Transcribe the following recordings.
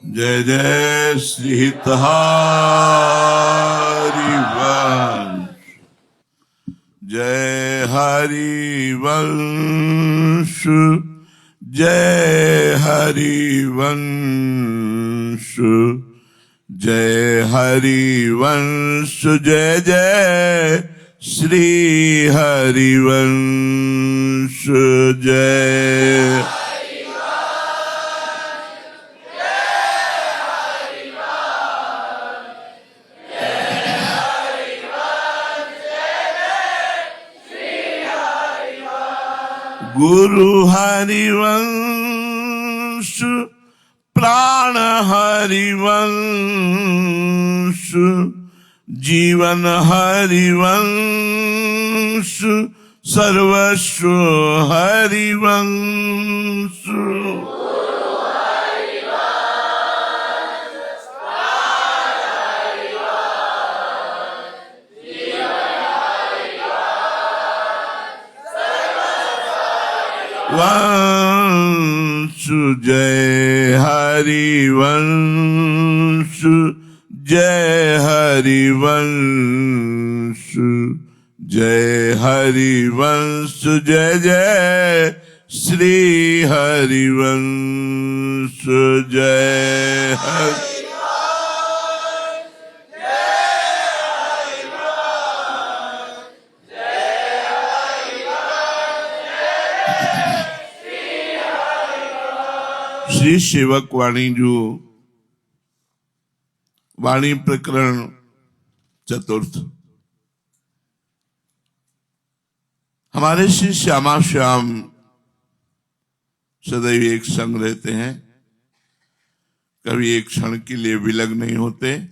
जय जय श्री हरिवंश, जय हरिवंश, जय हरिवंश, जय हरिवंश, जय जय श्री हरिवंश, जय गुरु हरिवंश, प्राण हरिवंश, जीवन हरिवंश, सर्वस्व हरिवंश। वंश जय हरिवंश, जय हरिवंश, जय हरिवंश, जय जय श्री हरिवंश, जय हरि श्री सेवक वाणी जो वाणी प्रकरण चतुर्थ। हमारे श्री श्यामा श्याम सदैव एक संग रहते हैं, कभी एक क्षण के लिए विलग नहीं होते।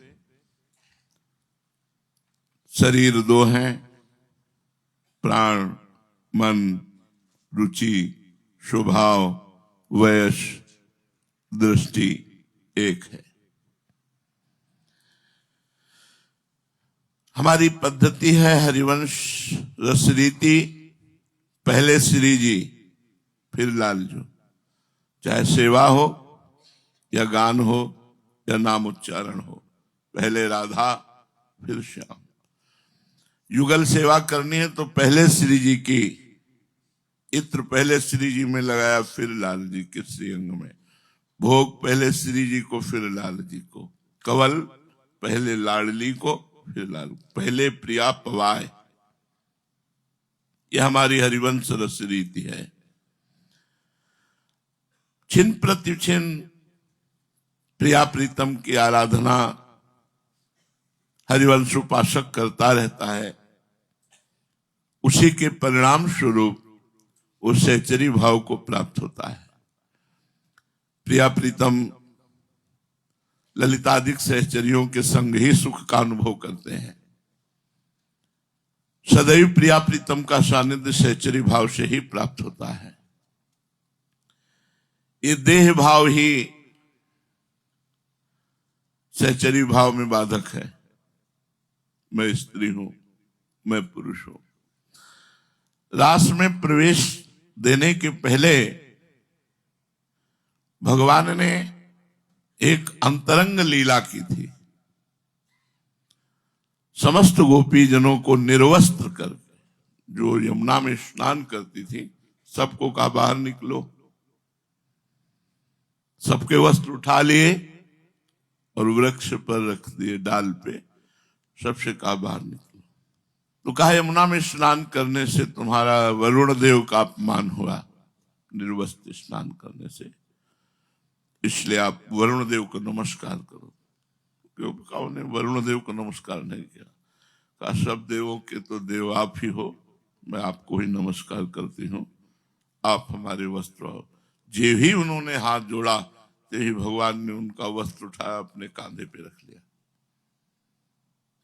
शरीर दो हैं, प्राण, मन, रुचि, स्वभाव, वयस, दृष्टि एक है। हमारी पद्धति है हरिवंश रसरीति, पहले श्री जी फिर लालजू। चाहे सेवा हो या गान हो या नाम उच्चारण हो, पहले राधा फिर श्याम। युगल सेवा करनी है तो पहले श्री जी की, इत्र पहले श्री जी में लगाया फिर लाल जी के श्रीअंग में, भोग पहले श्री जी को फिर लाल जी को, कवल पहले लाडली को फिर लाल, पहले प्रिया पवाए। यह हमारी हरिवंश रस रीति है। छिन प्रतिछिन प्रिया प्रीतम की आराधना हरिवंश उपासक करता रहता है। उसी के परिणाम स्वरूप उस सहचरी भाव को प्राप्त होता है। प्रिया प्रीतम ललितादिक सहचरियों के संग ही सुख का अनुभव करते हैं। सदैव प्रिया प्रीतम का सानिध्य सहचरी भाव से ही प्राप्त होता है। ये देह भाव ही सहचरी भाव में बाधक है। मैं स्त्री हूं, मैं पुरुष हूं। रास में प्रवेश देने के पहले भगवान ने एक अंतरंग लीला की थी। समस्त गोपी जनों को निर्वस्त्र कर, जो यमुना में स्नान करती थी, सबको कहा बाहर निकलो। सबके वस्त्र उठा लिए और वृक्ष पर रख दिए, डाल पे। सबसे कहा बाहर निकलो। तो कहा यमुना में स्नान करने से तुम्हारा वरुण देव का अपमान हुआ, निर्वस्त्र स्नान करने से, इसलिए आप वरुण देव को नमस्कार करो। क्योंकि उन्हें वरुण देव को नमस्कार नहीं किया। कहा सब देवों के तो देव आप ही हो, मैं आपको ही नमस्कार करती हूँ, आप हमारे वस्त्र हो। जे ही उन्होंने हाथ जोड़ा ते ही भगवान ने उनका वस्त्र उठाया, अपने कांधे पे रख लिया।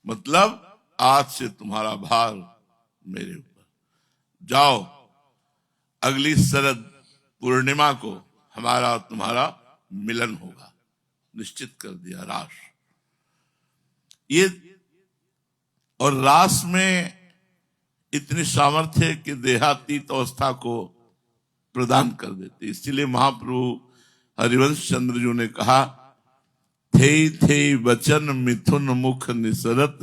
मतलब आज से तुम्हारा भार मेरे ऊपर। जाओ, अगली शरद पूर्णिमा को हमारा तुम्हारा मिलन होगा, निश्चित कर दिया। रास ये, और रास में इतनी सामर्थ्य है कि देहातीत अवस्था को प्रदान कर देते। इसलिए महाप्रभु हरिवंश चंद्र जी ने कहा थे वचन मिथुन मुख निसरत,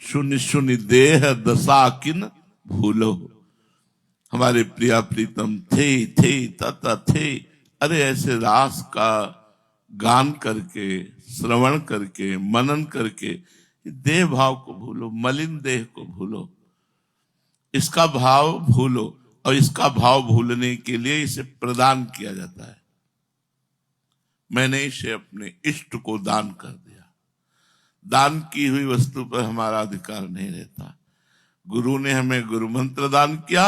सुनि सुनि देह दशा किन भूलो। हमारे प्रिया प्रीतम थे तथा थे, अरे ऐसे रास का गान करके, श्रवण करके, मनन करके देह भाव को भूलो, मलिन देह को भूलो, इसका भाव भूलो। और इसका भाव भूलने के लिए इसे प्रदान किया जाता है। मैंने इसे अपने इष्ट को दान कर दिया। दान की हुई वस्तु पर हमारा अधिकार नहीं रहता। गुरु ने हमें गुरु मंत्र दान किया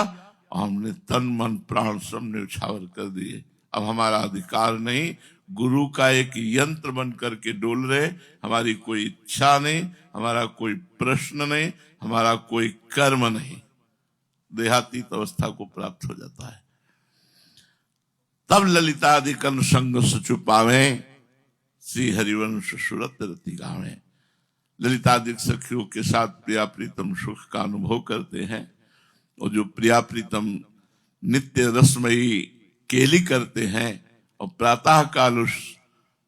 और हमने तन मन प्राण सब न्यौछावर कर दिए। अब हमारा अधिकार नहीं, गुरु का एक यंत्र बन करके डोल रहे। हमारी कोई इच्छा नहीं, हमारा कोई प्रश्न नहीं, हमारा कोई कर्म नहीं, देहातीत अवस्था को प्राप्त हो जाता है। तब ललितादिक अनुसंग सुचुपावे, श्री हरिवंश सुरत रति गावे। ललितादिक सखियों के साथ प्रिया प्रीतम सुख का अनुभव करते हैं। और जो प्रिया प्रीतम नित्य रसमयी केली करते हैं और प्रातः काल उस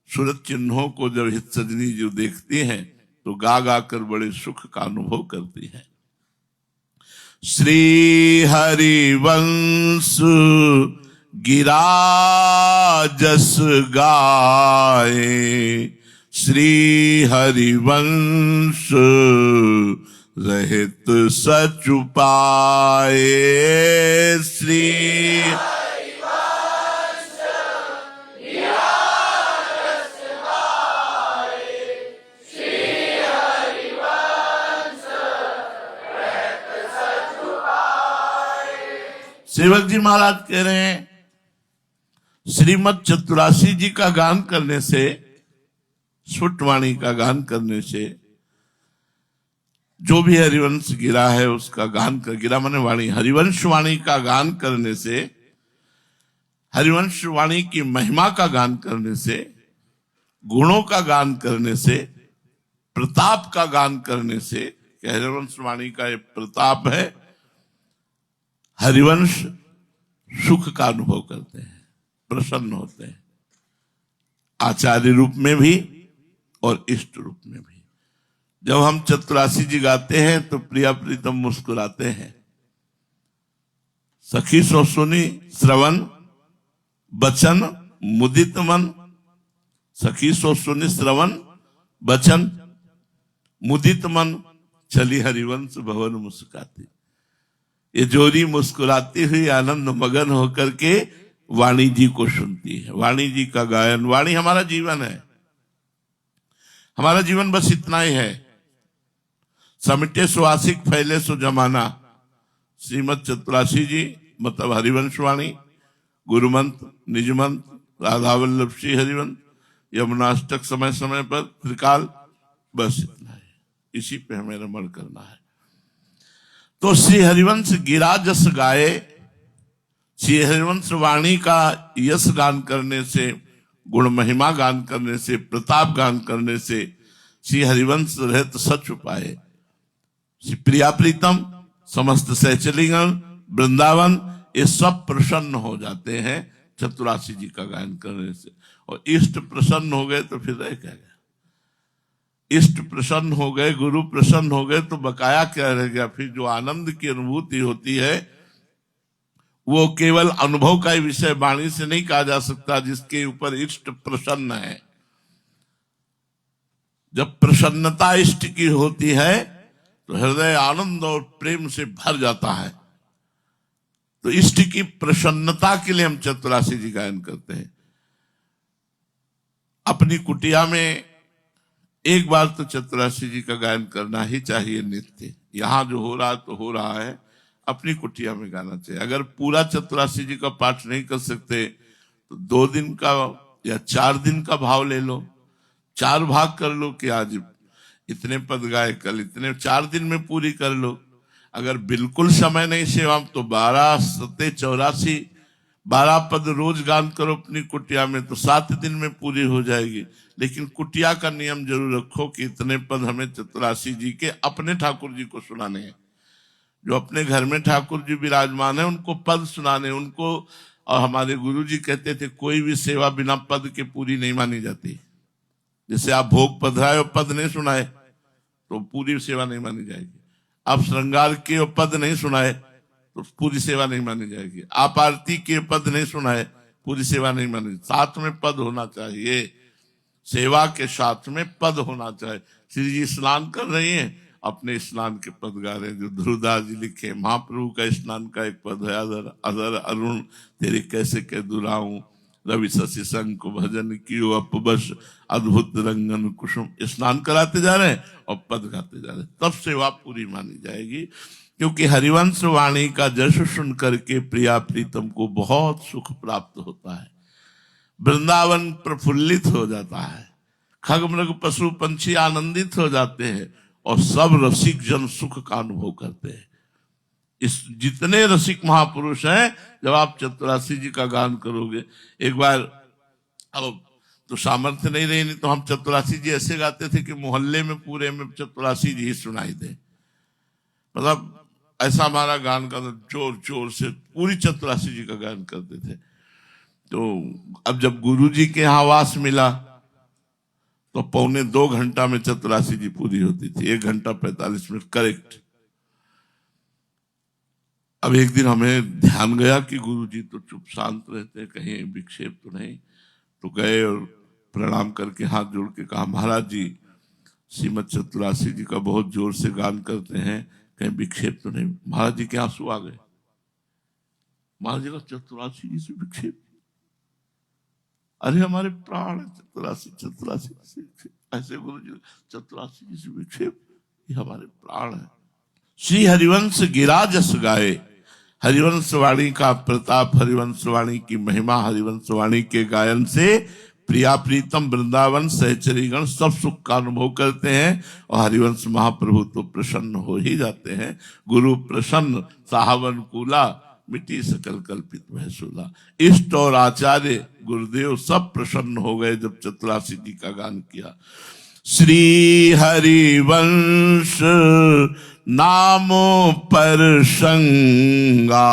सूरत चिन्हों को जब हित सजनी जो देखती हैं तो गा गा कर बड़े सुख का अनुभव करती हैं। श्री हरिवंश गिरा जस गाए, श्री हरिवंश रहित सच पाए। श्री हरिवंश गिरा जस गाए, श्री हरिवंश रहित सच पाए। सेवक जी महाराज कह रहे हैं, श्रीमद चतुरासी जी का गान करने से, सुटवाणी का गान करने से, जो भी हरिवंश गिरा है उसका गान कर, गिरा माने वाणी, हरिवंश वाणी का गान करने से, हरिवंश वाणी की महिमा का गान करने से, गुणों का गान करने से, प्रताप का गान करने से, हरिवंश वाणी का ये प्रताप है, हरिवंश सुख का अनुभव करते हैं, प्रसन्न होते हैं, आचार्य रूप में भी और इष्ट रूप में भी। जब हम चतुरासी जी गाते हैं तो प्रिया प्रीतम मुस्कुराते हैं। सखी सो सुनी श्रवण बचन मुदित मन, सखी सो सुनी श्रवण बचन मुदित मन, चली हरिवंश भवन मुस्कुराती। ये जोड़ी मुस्कुराती हुई आनंद मगन होकर के वाणी जी को सुनती है। वाणी जी का गायन, वाणी हमारा जीवन है, हमारा जीवन बस इतना ही है। समिटे सुवासिक फैले सो जमाना, श्रीमद चतुरासी जी मतलब हरिवंश वाणी, गुरुमंत्र, निजमंत्र, राधावल्लभ श्री हरिवंश, यमुनाष्टक समय समय पर, त्रिकाल, बस इतना है। इसी पे हमें रमण करना है। तो श्री हरिवंश गिरा जस गाए, श्री हरिवंश वाणी का यश गान करने से, गुण महिमा गान करने से, प्रताप गान करने से श्री हरिवंश रहत सच पाए। श्री प्रिया प्रीतम, समस्त सहचलीगण, वृंदावन, ये सब प्रसन्न हो जाते हैं चतुरासी जी का गायन करने से। और इष्ट प्रसन्न हो गए तो फिर रह क्या गया? इष्ट प्रसन्न हो गए, गुरु प्रसन्न हो गए तो बकाया क्या रह गया? फिर जो आनंद की अनुभूति होती है वो केवल अनुभव का ही विषय वाणी से नहीं कहा जा सकता, जिसके ऊपर इष्ट प्रसन्न है। जब प्रसन्नता इष्ट की होती है तो हृदय आनंद और प्रेम से भर जाता है। तो इष्ट की प्रसन्नता के लिए हम चतुरासी जी गायन करते हैं। अपनी कुटिया में एक बार तो चतुरासी जी का गायन करना ही चाहिए नित्य। यहां जो हो रहा है तो हो रहा है, अपनी कुटिया में गाना चाहिए। अगर पूरा चतुरासी जी का पाठ नहीं कर सकते तो 2 दिन का या 4 दिन का भाव ले लो, 4 भाग कर लो कि आज इतने पद गाए, कल इतने, 4 दिन में पूरी कर लो। अगर बिल्कुल समय नहीं सेवा तो 12 सते 84 12 पद रोज गान करो अपनी कुटिया में तो 7 दिन में पूरी हो जाएगी। लेकिन कुटिया का नियम जरूर रखो कि इतने पद हमें चतुरासी जी के अपने ठाकुर जी को सुनाने हैं। जो अपने घर में ठाकुर जी विराजमान है उनको पद सुनाने उनको। और हमारे गुरु जी कहते थे कोई भी सेवा बिना पद के पूरी नहीं मानी जाती। जैसे आप भोग पधराए और पद नहीं सुनाए तो पूरी सेवा नहीं मानी जाएगी। आप श्रृंगार के और पद नहीं सुनाए तो पूरी सेवा नहीं मानी जाएगी। आप आरती के पद नहीं सुनाए पूरी सेवा नहीं मानी। साथ में पद होना चाहिए, सेवा के साथ में पद होना चाहिए। श्री जी स्नान कर रही हैं, अपने स्नान के पद गा रहे हैं जो ध्रुवदास जी लिखे। महाप्रभु का स्नान का एक पद है, अदर अदर अरुण तेरे कैसे कह दुराऊं, रवि शशि शंख भजन कियो अपबश, अद्भुत रंगन कुसुम। स्नान कराते जा रहे हैं और पद गाते जा रहे हैं, तब सेवा पूरी मानी जाएगी। क्योंकि हरिवंश वाणी का जश सुन करके प्रिया प्रीतम को बहुत सुख प्राप्त होता है, वृंदावन प्रफुल्लित हो जाता है, खग मृग पशु पंछी आनंदित हो जाते हैं और सब रसिक जन सुख का अनुभव करते हैं। इस जितने रसिक महापुरुष हैं, जब आप चतुरासी जी का गान करोगे एक बार, अब तो सामर्थ्य नहीं रही, नहीं तो हम चतुरासी जी ऐसे गाते थे कि मोहल्ले में पूरे में चतुरासी जी ही सुनाई दे। मतलब ऐसा हमारा गान का जोर जोर से पूरी चतुरासी जी का गान करते थे। तो अब जब गुरु जी के यहाँ आवास मिला तो 1.25 घंटा में चतुरासी जी पूरी होती थी, 1 घंटा 45 मिनट करेक्ट। अब एक दिन हमें ध्यान गया कि गुरु जी तो चुप शांत रहते, कहीं विक्षेप तो नहीं। तो गए और प्रणाम करके हाथ जोड़ के कहा, महाराज जी श्रीमद चतुरासी जी का बहुत जोर से गान करते हैं, कहीं विक्षेप तो नहीं। महाराज जी के आंसू आ गए। महाराज जी का चतुरासी जी से विक्षेप, अरे हमारे प्राण है चतुरासी, चतुरासी से ऐसे गुरु जी चतुरासी जी से विक्षेप, ये हमारे प्राण है। श्री हरिवंश गिरा जस गाए, हरिवंश वाणी का प्रताप, हरिवंश वाणी की महिमा, हरिवंश वाणी के गायन से प्रिया प्रीतम वृंदावन सहचरीगण सब सुख का अनुभव करते हैं और हरिवंश महाप्रभु तो प्रसन्न हो ही जाते हैं। गुरु प्रसन्न साहवन कूला, मिट्टी सकल कल्पित वह सूला। इष्ट और आचार्य गुरुदेव सब प्रसन्न हो गए जब चतुरासी जी का गान किया। श्री हरिवंश नामो पर संगा,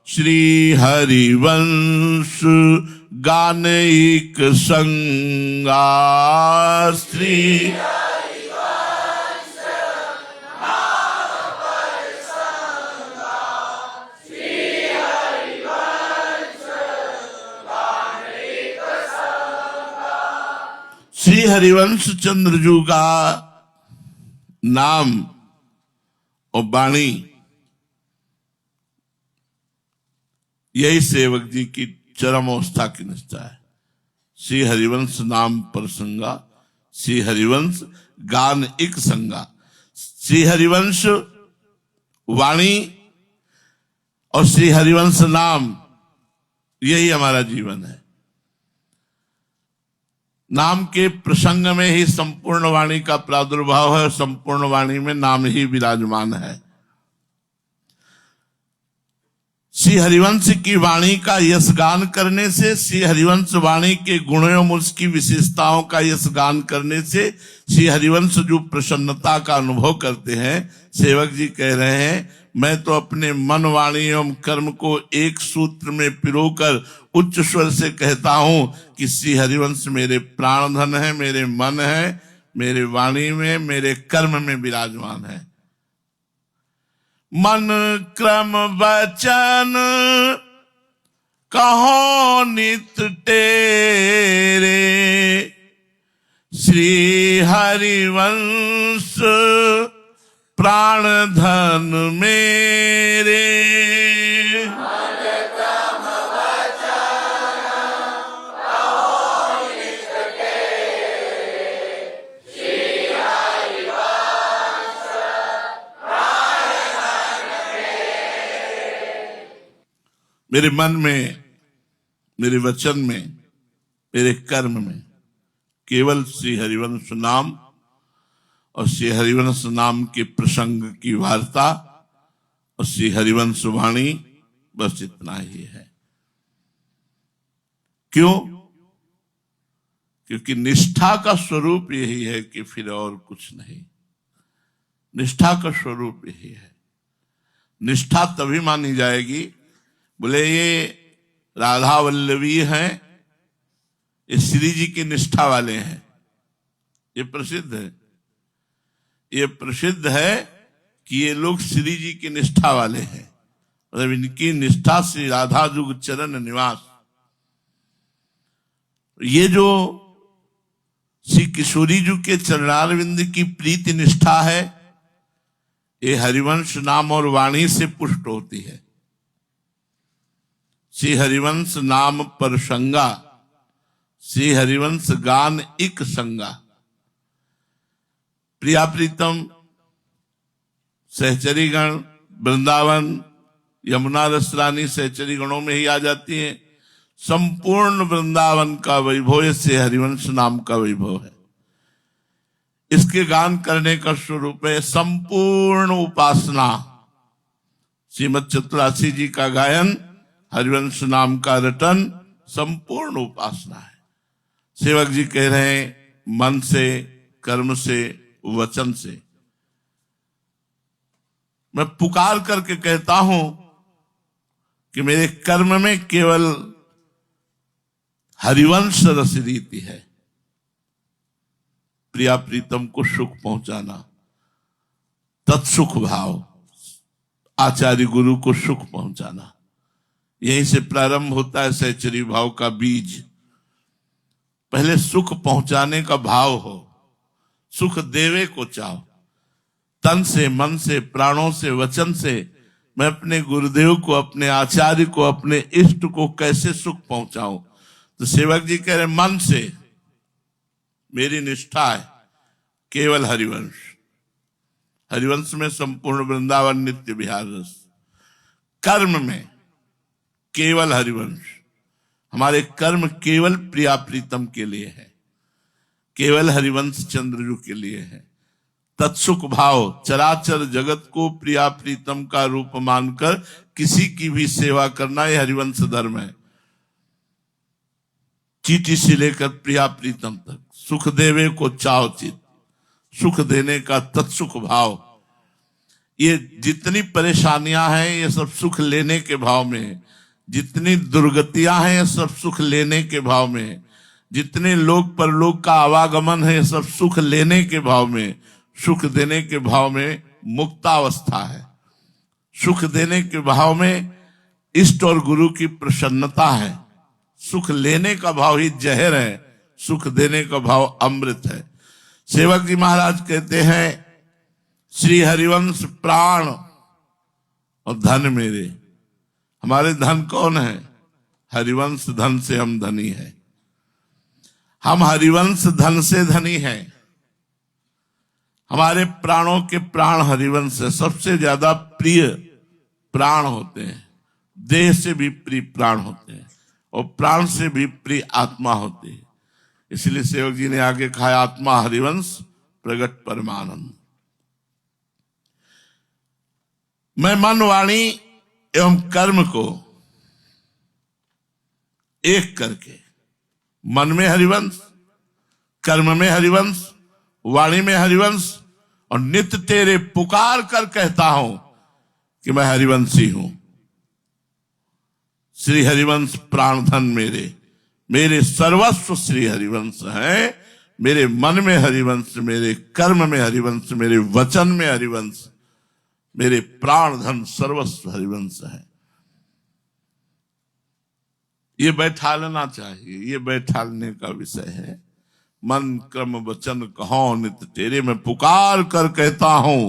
श्री हरिवंश गान एक संगा, श्री श्री हरिवंश चंद्रजू का नाम और वाणी, यही सेवक जी की चरम अवस्था की निष्ठा है। श्री हरिवंश नाम पर संगा, श्री हरिवंश गान एक संगा। श्री हरिवंश वाणी और श्री हरिवंश नाम, यही हमारा जीवन है। नाम के प्रसंग में ही संपूर्ण वाणी का प्रादुर्भाव है, संपूर्ण वाणी में नाम ही विराजमान है। श्री हरिवंश की वाणी का यश गान करने से, श्री हरिवंश वाणी के गुणों एवं उसकी विशेषताओं का यश गान करने से श्री हरिवंश जो प्रसन्नता का अनुभव करते हैं, सेवक जी कह रहे हैं, मैं तो अपने मन वाणी एवं कर्म को एक सूत्र में पिरोकर उच्च स्वर से कहता हूं कि श्री हरिवंश मेरे प्राण धन है, मेरे मन है, मेरे वाणी में, मेरे कर्म में विराजमान है। मन क्रम वचन कहो नित तेरे, श्री हरिवंश प्राण धन मेरे। मेरे मन में, मेरे वचन में, मेरे कर्म में केवल श्री हरिवंश नाम और श्री हरिवंश नाम के प्रसंग की वार्ता और श्री हरिवंश वाणी, बस इतना ही है। क्यों? क्योंकि निष्ठा का स्वरूप यही है कि फिर और कुछ नहीं। निष्ठा का स्वरूप यही है। निष्ठा तभी मानी जाएगी, बोले ये राधा वल्लभी हैं, ये श्री जी की निष्ठा वाले हैं, ये प्रसिद्ध है। ये प्रसिद्ध है कि ये लोग श्री जी की निष्ठा वाले हैं, मतलब इनकी निष्ठा श्री राधा जुग चरण निवास। ये जो श्री किशोरी जी के चरणारविंद की प्रीति निष्ठा है, ये हरिवंश नाम और वाणी से पुष्ट होती है। श्री हरिवंश नाम पर संगा, श्री हरिवंश गान इक संगा। प्रिया प्रीतम सहचरीगण वृंदावन यमुना रसरानी सहचरी गणों में ही आ जाती हैं। संपूर्ण वृंदावन का वैभव से हरिवंश नाम का वैभव है। इसके गान करने का स्वरूप है संपूर्ण उपासना। श्रीमद चतुरासी जी का गायन, हरिवंश नाम का रटन संपूर्ण उपासना है। सेवक जी कह रहे हैं मन से, कर्म से, वचन से। मैं पुकार करके कहता हूं कि मेरे कर्म में केवल हरिवंश रस रीति है। प्रिया प्रीतम को सुख पहुंचाना, तत्सुख भाव, आचार्य गुरु को सुख पहुंचाना, यहीं से प्रारंभ होता है सहचरी भाव का बीज। पहले सुख पहुंचाने का भाव हो, सुख देवे को चाहो। तन से, मन से, प्राणों से, वचन से मैं अपने गुरुदेव को, अपने आचार्य को, अपने इष्ट को कैसे सुख पहुंचाऊं। तो सेवक जी कह रहे मन से मेरी निष्ठा है केवल हरिवंश। हरिवंश में संपूर्ण वृंदावन नित्य विहार रस। कर्म में केवल हरिवंश। हमारे कर्म केवल प्रिया प्रीतम के लिए है, केवल हरिवंश चंद्रजू के लिए है। तत्सुख भाव, चराचर जगत को प्रिया प्रीतम का रूप मानकर किसी की भी सेवा करना, यह हरिवंश धर्म है। चीटी से लेकर प्रिया प्रीतम तक सुख देवे को चाव चित, सुख देने का तत्सुख भाव। ये जितनी परेशानियां हैं ये सब सुख लेने के भाव में, जितनी दुर्गतियां हैं ये सब सुख लेने के भाव में, जितने लोक परलोक का आवागमन है ये सब सुख लेने के भाव में, सुख देने के भाव में मुक्तावस्था है। सुख देने के भाव में इष्ट और गुरु की प्रसन्नता है। सुख लेने का भाव ही जहर है, सुख देने का भाव अमृत है। सेवक जी महाराज कहते हैं श्री हरिवंश प्राण और धन मेरे। हमारे धन कौन है? हरिवंश धन से हम धनी हैं। हम हरिवंश धन से धनी हैं। हमारे प्राणों के प्राण हरिवंश है। सबसे ज्यादा प्रिय प्राण होते हैं, देह से भी प्रिय प्राण होते हैं और प्राण से भी प्रिय आत्मा होती है। इसलिए सेवक जी ने आगे कहा आत्मा हरिवंश प्रगट परमानंद। मैं मन, वाणी एवं कर्म को एक करके, मन में हरिवंश, कर्म में हरिवंश, वाणी में हरिवंश, और नित्य तेरे पुकार कर कहता हूं कि मैं हरिवंशी हूं। श्री हरिवंश प्राण धन मेरे, मेरे सर्वस्व श्री हरिवंश है। मेरे मन में हरिवंश, मेरे कर्म में हरिवंश, मेरे वचन में हरिवंश, मेरे प्राण धन सर्वस्व हरिवंश है। ये बैठालना चाहिए, ये बैठालने का विषय है। मन कर्म वचन कहो नित्य तेरे, मैं पुकार कर कहता हूं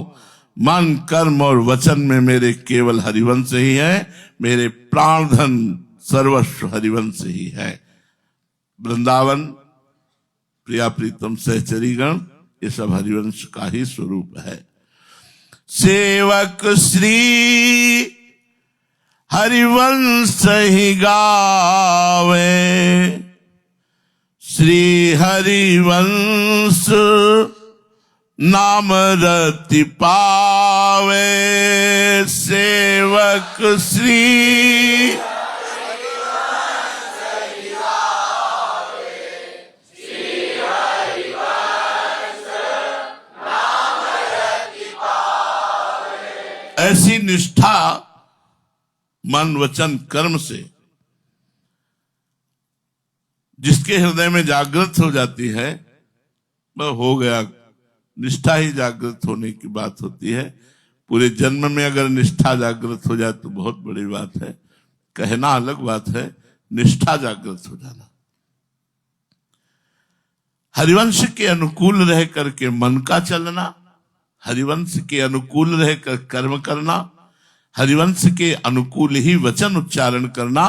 मन कर्म और वचन में मेरे केवल हरिवंश ही है। मेरे प्राण धन सर्वस्व हरिवंश ही है। वृंदावन, प्रिया प्रीतम सहचरीगण, ये सब हरिवंश का ही स्वरूप है। सेवक श्री हरिवंश ही गावे, श्री हरिवंश नाम रति पावे। सेवक श्री ऐसी निष्ठा मन वचन कर्म से जिसके हृदय में जागृत हो जाती है, वह हो गया। निष्ठा ही जागृत होने की बात होती है। पूरे जन्म में अगर निष्ठा जागृत हो जाए तो बहुत बड़ी बात है। कहना अलग बात है, निष्ठा जागृत हो जाना। हरिवंश के अनुकूल रह करके मन का चलना, हरिवंश के अनुकूल रहकर कर्म करना, हरिवंश के अनुकूल ही वचन उच्चारण करना,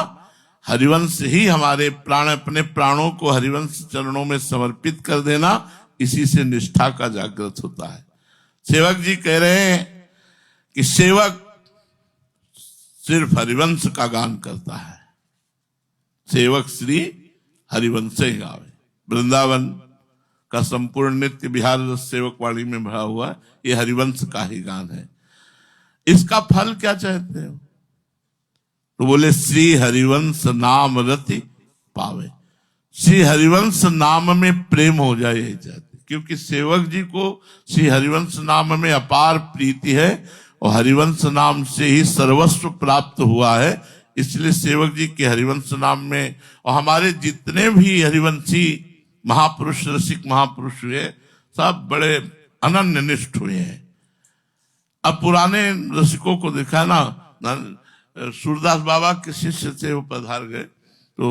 हरिवंश ही हमारे प्राण, अपने प्राणों को हरिवंश चरणों में समर्पित कर देना, इसी से निष्ठा का जागृत होता है। सेवक जी कह रहे हैं कि सेवक सिर्फ हरिवंश का गान करता है। सेवक श्री हरिवंश ही गावे। वृंदावन का संपूर्ण नित्य बिहार रस सेवक वाणी में भरा हुआ है, ये हरिवंश का ही गान है। इसका फल क्या चाहते हो? तो बोले श्री हरिवंश नाम रति पावे। श्री हरिवंश नाम में प्रेम हो जाए, यही चाहते, क्योंकि सेवक जी को श्री हरिवंश नाम में अपार प्रीति है और हरिवंश नाम से ही सर्वस्व प्राप्त हुआ है। इसलिए सेवक जी के हरिवंश नाम में, और हमारे जितने भी हरिवंशी महापुरुष, रसिक महापुरुष हुए, सब बड़े अनन्य निष्ठ हुए हैं। अब पुराने रसिकों को देखा ना, सूरदास बाबा के शिष्य थे, वो पधार गए तो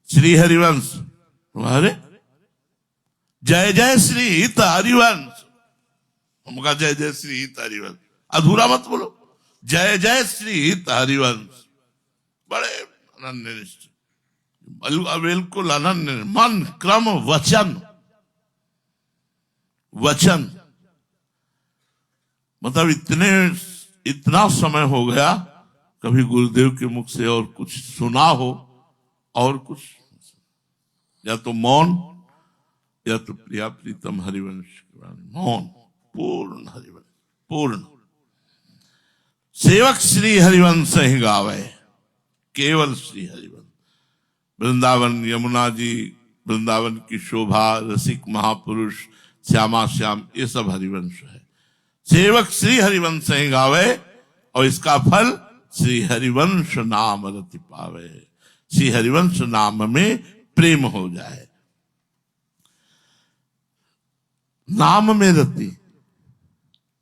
श्री हरिवंश, अरे जय जय श्री हित हरिवंश, हम कहा जय जय श्री हित हरिवंश, अधूरा मत बोलो, जय जय श्री हित हरिवंश। बड़े अनन्य निष्ठ, बिल्कुल अनन्य, मन क्रम वचन, वचन मतलब इतना समय हो गया कभी गुरुदेव के मुख से और कुछ सुना हो, और कुछ, या तो मौन या तो प्रिया प्रीतम हरिवंश के बारे में मौन, पूर्ण हरिवंश, पूर्ण। सेवक श्री हरिवंश ही गावे, केवल श्री हरिवंश। वृंदावन यमुना जी, वृंदावन की शोभा, रसिक महापुरुष, श्यामा श्याम, ये सब हरिवंश है। सेवक श्री हरिवंश ही गावे और इसका फल श्री हरिवंश नाम रति पावे। श्री हरिवंश नाम में प्रेम हो जाए। नाम में रति,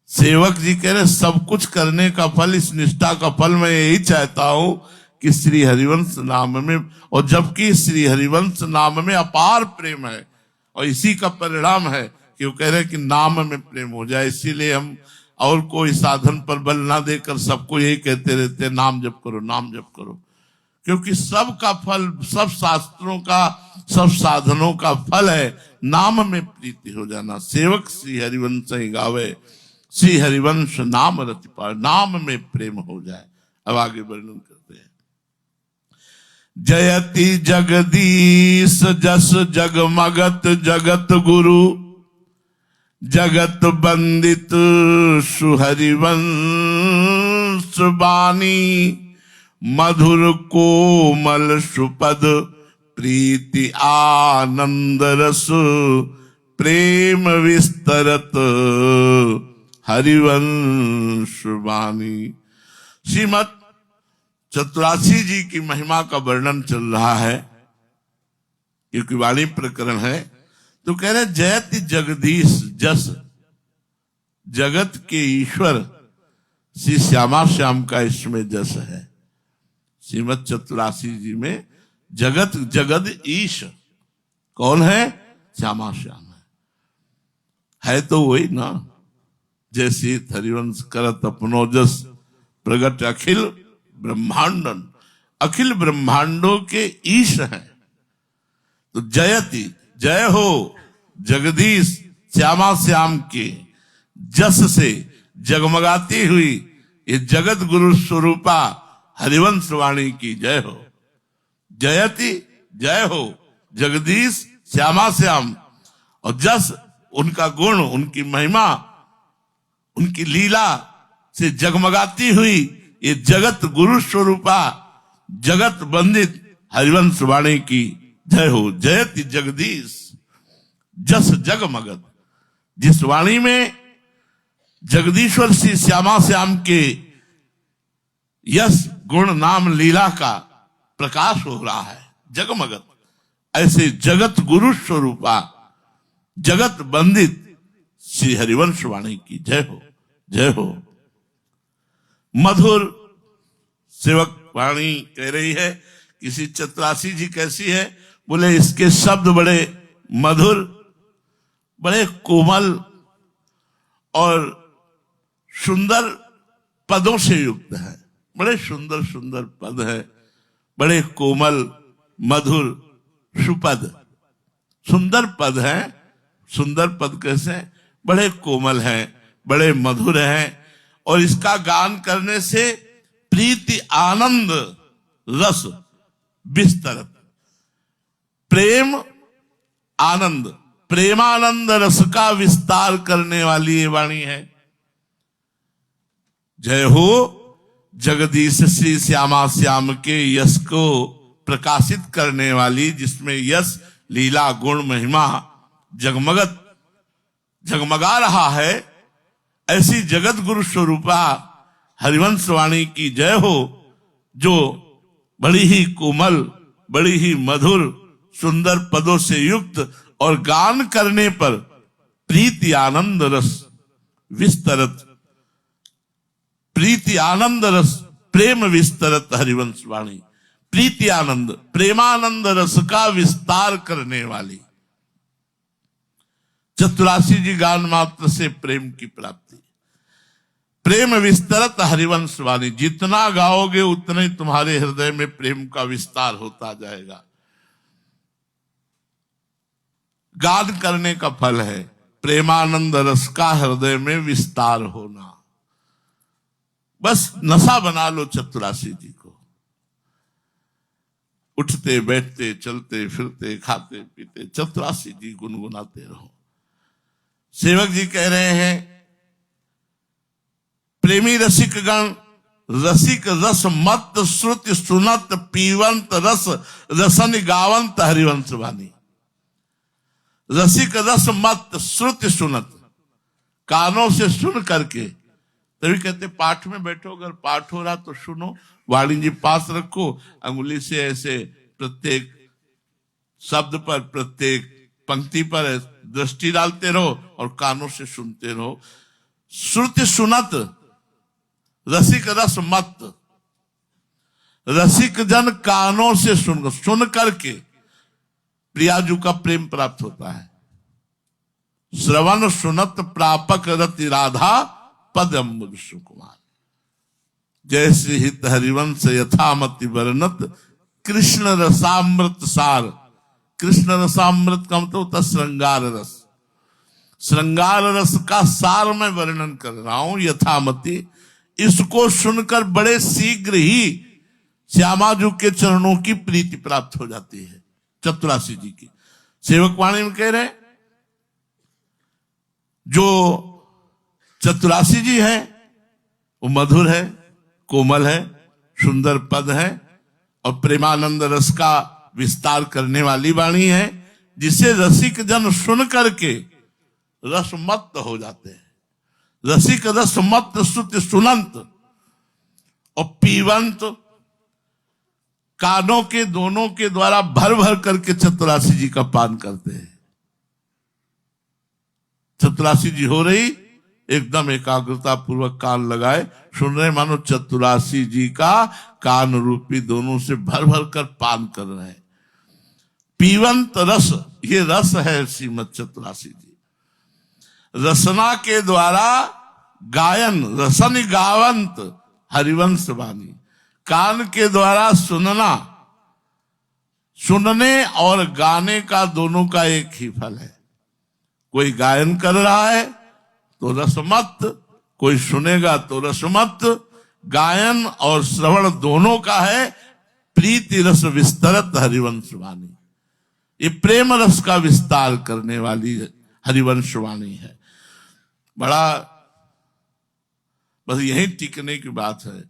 सेवक जी कह रहे सब कुछ करने का फल, इस निष्ठा का फल मैं यही चाहता हूं कि श्री हरिवंश नाम में, और जबकि श्री हरिवंश नाम में अपार प्रेम है और इसी का परिणाम है कि वो कह रहे हैं कि नाम में प्रेम हो जाए। इसीलिए हम और कोई साधन पर बल ना देकर सबको यही कहते रहते हैं, नाम जप करो, नाम जप करो, क्योंकि सब का फल, सब शास्त्रों का, सब साधनों का फल है नाम में प्रीति हो जाना। सेवक श्री हरिवंश ही गावे, श्री हरिवंश नाम रति पावे, नाम में प्रेम हो जाए। अब आगे वर्णन करते हैं। जयति जगदीश जस जगमगत जगत गुरु, जगत बंदित सुहरिवंश बानी, मधुर कोमल सुपद प्रीति आनंद रस, प्रेम विस्तरत हरिवंश बानी। श्रीमद चतुरासी जी की महिमा का वर्णन चल रहा है, क्योंकि वाणी प्रकरण है। तो कह रहे जयति जगदीश जस, जगत के ईश्वर श्री श्यामा श्याम का इसमें जस है। श्रीमद चतुरासी जी में जगत जगद ईश कौन है? श्यामा श्याम है तो वही ना। जैसे हरिवंश करत अपनो जस, प्रगट अखिल ब्रह्मांडन, अखिल ब्रह्मांडों के ईश हैं। तो जयति, जय हो जगदीश श्यामा श्याम के जस से जगमगाती हुई ये जगत गुरु स्वरूपा हरिवंश वाणी की जय हो। जयति, जय हो जगदीश श्यामा श्याम, और जस उनका गुण, उनकी महिमा, उनकी लीला से जगमगाती हुई ये जगत गुरु स्वरूपा जगत बंदित हरिवंश वाणी की जय हो। जयति जगदीश जस जगमगत, जिस वाणी में जगदीश्वर श्री श्यामा श्याम के यश गुण नाम लीला का प्रकाश हो रहा है, जगमगत, ऐसे जगत गुरु स्वरूपा जगत बंदित श्री हरिवंश वाणी की जय हो, जय हो। मधुर सेवक वाणी कह रही है। किसी चतुरासी जी कैसी है? बोले इसके शब्द बड़े मधुर, बड़े कोमल और सुंदर पदों से युक्त है। बड़े सुंदर सुंदर पद है, बड़े कोमल मधुर सुपद। सुंदर पद है। सुंदर पद कैसे? बड़े कोमल हैं, बड़े मधुर हैं, और इसका गान करने से प्रीति आनंद रस विस्तरत। प्रेम आनंद, प्रेमानंद रस का विस्तार करने वाली ये वाणी है। जय हो जगदीश श्री श्यामा श्याम के यश को प्रकाशित करने वाली, जिसमें यश लीला गुण महिमा जगमगा रहा है, ऐसी जगत गुरु स्वरूपा हरिवंश वाणी की जय हो, जो बड़ी ही कोमल, बड़ी ही मधुर सुंदर पदों से युक्त और गान करने पर प्रीति आनंद रस विस्तरत, प्रीति आनंद रस प्रेम विस्तरत हरिवंश वाणी। प्रीति आनंद प्रेमानंद रस का विस्तार करने वाली। चतुरासी जी गान मात्र से प्रेम की प्राप्ति। प्रेम विस्तरत हरिवंश वाणी, जितना गाओगे उतना ही तुम्हारे हृदय में प्रेम का विस्तार होता जाएगा। गान करने का फल है प्रेमानंद रस का हृदय में विस्तार होना। बस नशा बना लो चतुरासी जी को। उठते बैठते चलते फिरते खाते पीते चतुरासी जी गुनगुनाते रहो। सेवक जी कह रहे हैं, प्रेमी रसिक गण रसिक रस मत श्रुति सुनत पीवंत रस रसन गावंत हरिवंश वाणी। रसिक रस मत श्रुति सुनत, कानों से सुन करके। तभी कहते पाठ में बैठो, अगर पाठ हो रहा तो सुनो, वाणी जी पास रखो, अंगुली से ऐसे प्रत्येक शब्द पर प्रत्येक पंक्ति पर दृष्टि डालते रहो और कानों से सुनते रहो। श्रुति सुनत रसिक रस मत, रसिक जन कानों से सुन करके प्रियाजू का प्रेम प्राप्त होता है। श्रवण सुनत प्रापक रति राधा पद अम्बुज सुकुमार। जैसे हित हरिवंश यथामति वर्णत कृष्ण रसामृत सार। कृष्ण रसामृत का मतलब होता श्रृंगार रस। श्रृंगार रस का सार मैं वर्णन कर रहा हूं यथामति। इसको सुनकर बड़े शीघ्र ही श्यामाजू के चरणों की प्रीति प्राप्त हो जाती है। चतुरासी जी की सेवक वाणी में कह रहे, जो चतुरासी जी है वो मधुर है, कोमल है, सुंदर पद है और प्रेमानंद रस का विस्तार करने वाली वाणी है, जिसे रसिक जन सुन करके रसमत्त हो जाते हैं। रसिक रसमत्त श्रुति सुनंत और पीवंत, कानों के दोनों के द्वारा भर भर करके चतुरासी जी का पान करते हैं। चतुरासी जी हो रही, एकदम एकाग्रता पूर्वक कान लगाए सुन रहे, मानो चतुरासी जी का कान रूपी दोनों से भर भर कर पान कर रहे हैं। पीवंत रस, ये रस है श्रीमद चतुरासी जी। रसना के द्वारा गायन, रसन गावंत हरिवंश वाणी। कान के द्वारा सुनना, सुनने और गाने का दोनों का एक ही फल है। कोई गायन कर रहा है तो रसमत, कोई सुनेगा तो रसमत। गायन और श्रवण दोनों का है प्रीति रस विस्तरत हरिवंश वाणी। ये प्रेम रस का विस्तार करने वाली हरिवंश वाणी है। बड़ा, बस यही टिकने की बात है।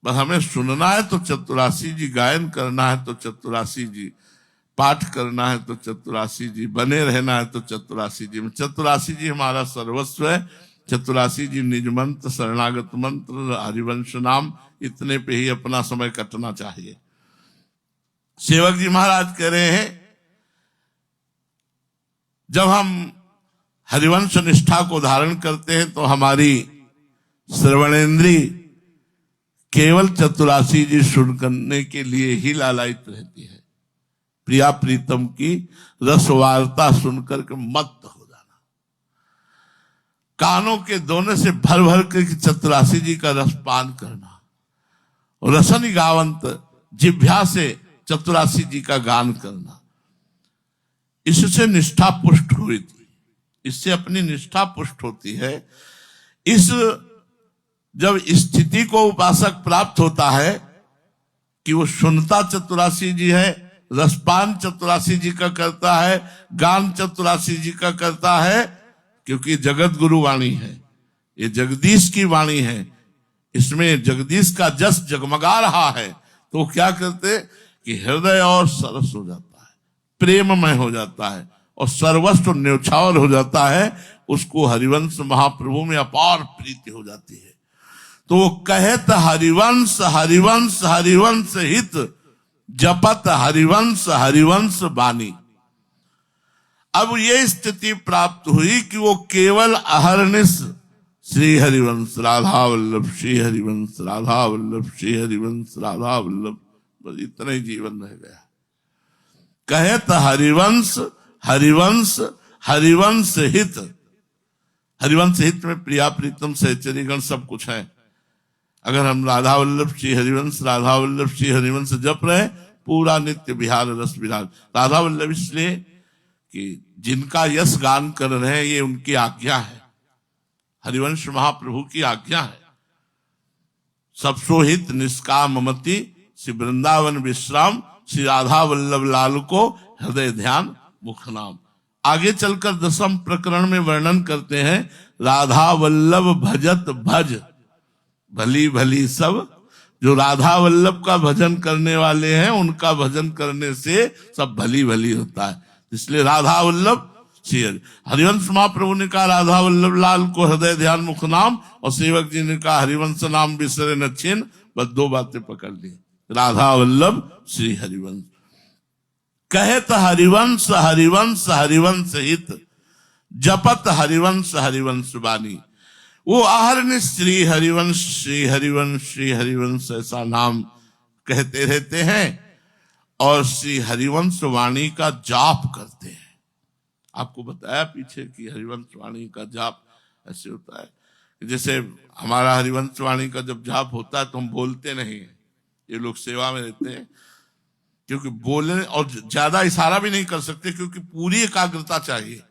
बस हमें सुनना है तो चतुरासी जी, गायन करना है तो चतुरासी जी, पाठ करना है तो चतुरासी जी, बने रहना है तो चतुरासी जी। चतुरासी जी हमारा सर्वस्व है। चतुरासी जी निज मंत्र, शरणागत मंत्र, हरिवंश नाम, इतने पे ही अपना समय कटना चाहिए। सेवक जी महाराज कह रहे हैं, जब हम हरिवंश निष्ठा को धारण करते हैं तो हमारी श्रवणेन्द्री केवल चतुरासी जी सुन करने के लिए ही लालायित रहती है। प्रिया प्रीतम की रस वार्ता सुनकर के मत्त हो जाना, कानों के दोने से भर भर के चतुरासी जी का रस पान करना, रसन गावंत जिभ्या से चतुरासी जी का गान करना, इससे निष्ठा पुष्ट हुई थी। इससे अपनी निष्ठा पुष्ट होती है। इस जब स्थिति को उपासक प्राप्त होता है कि वो सुनता चतुरासी जी है, रसपान चतुरासी जी का करता है, गान चतुरासी जी का करता है, क्योंकि जगत गुरु वाणी है, ये जगदीश की वाणी है, इसमें जगदीश का जस जगमगा रहा है। तो क्या करते कि हृदय और सरस हो जाता है, प्रेममय हो जाता है और सर्वस्व न्यौछावर हो जाता है। उसको हरिवंश महाप्रभु में अपार प्रीति हो जाती है। तो वो कहत हरिवंश हरिवंश हरिवंश हित, जपत हरिवंश हरिवंश बानी। अब ये स्थिति प्राप्त हुई कि वो केवल अहरनिश श्री हरिवंश राधा वल्लभ, श्री हरिवंश राधा वल्लभ, श्री हरिवंश राधा वल्लभ, बस इतना ही जीवन रह गया। कहत हरिवंश हरिवंश हरिवंश हित। हरिवंश हित में प्रिया प्रीतम सहचरीगण सब कुछ है। अगर हम राधा वल्लभ श्री हरिवंश राधा वल्लभ श्री हरिवंश जप रहे, पूरा नित्य बिहार रस विराज। राधा वल्लभ इसलिए कि जिनका यश गान कर रहे हैं ये उनकी आज्ञा है, हरिवंश महाप्रभु की आज्ञा है। सबसो हित निष्काम ममति, श्री वृंदावन विश्राम, श्री राधा वल्लभ लाल को हृदय ध्यान मुख नाम। आगे चलकर 10वें प्रकरण में वर्णन करते हैं, राधा वल्लभ भजत भज, भली भली सब। जो राधा वल्लभ का भजन करने वाले हैं उनका भजन करने से सब भली भली होता है। इसलिए राधा वल्लभ श्री हरिवंश महाप्रभु ने कहा राधा वल्लभ लाल को हृदय ध्यान मुख नाम, और सेवक जी ने कहा हरिवंश नाम बिसरे न छिन। बस दो बातें पकड़ ली, राधा वल्लभ श्री हरिवंश। कहत हरिवंश हरिवंश हरिवंश हित, जपत हरिवंश हरिवंश बानी। वो आहरण श्री हरिवंश श्री हरिवंश श्री हरिवंश ऐसा नाम कहते रहते हैं और श्री हरिवंश वाणी का जाप करते हैं। आपको बताया पीछे कि हरिवंश वाणी का जाप ऐसे होता है, जैसे हमारा हरिवंश वाणी का जब जाप होता है तो हम बोलते नहीं, ये लोग सेवा में रहते हैं, क्योंकि बोलने और ज्यादा इशारा भी नहीं कर सकते, क्योंकि पूरी एकाग्रता चाहिए।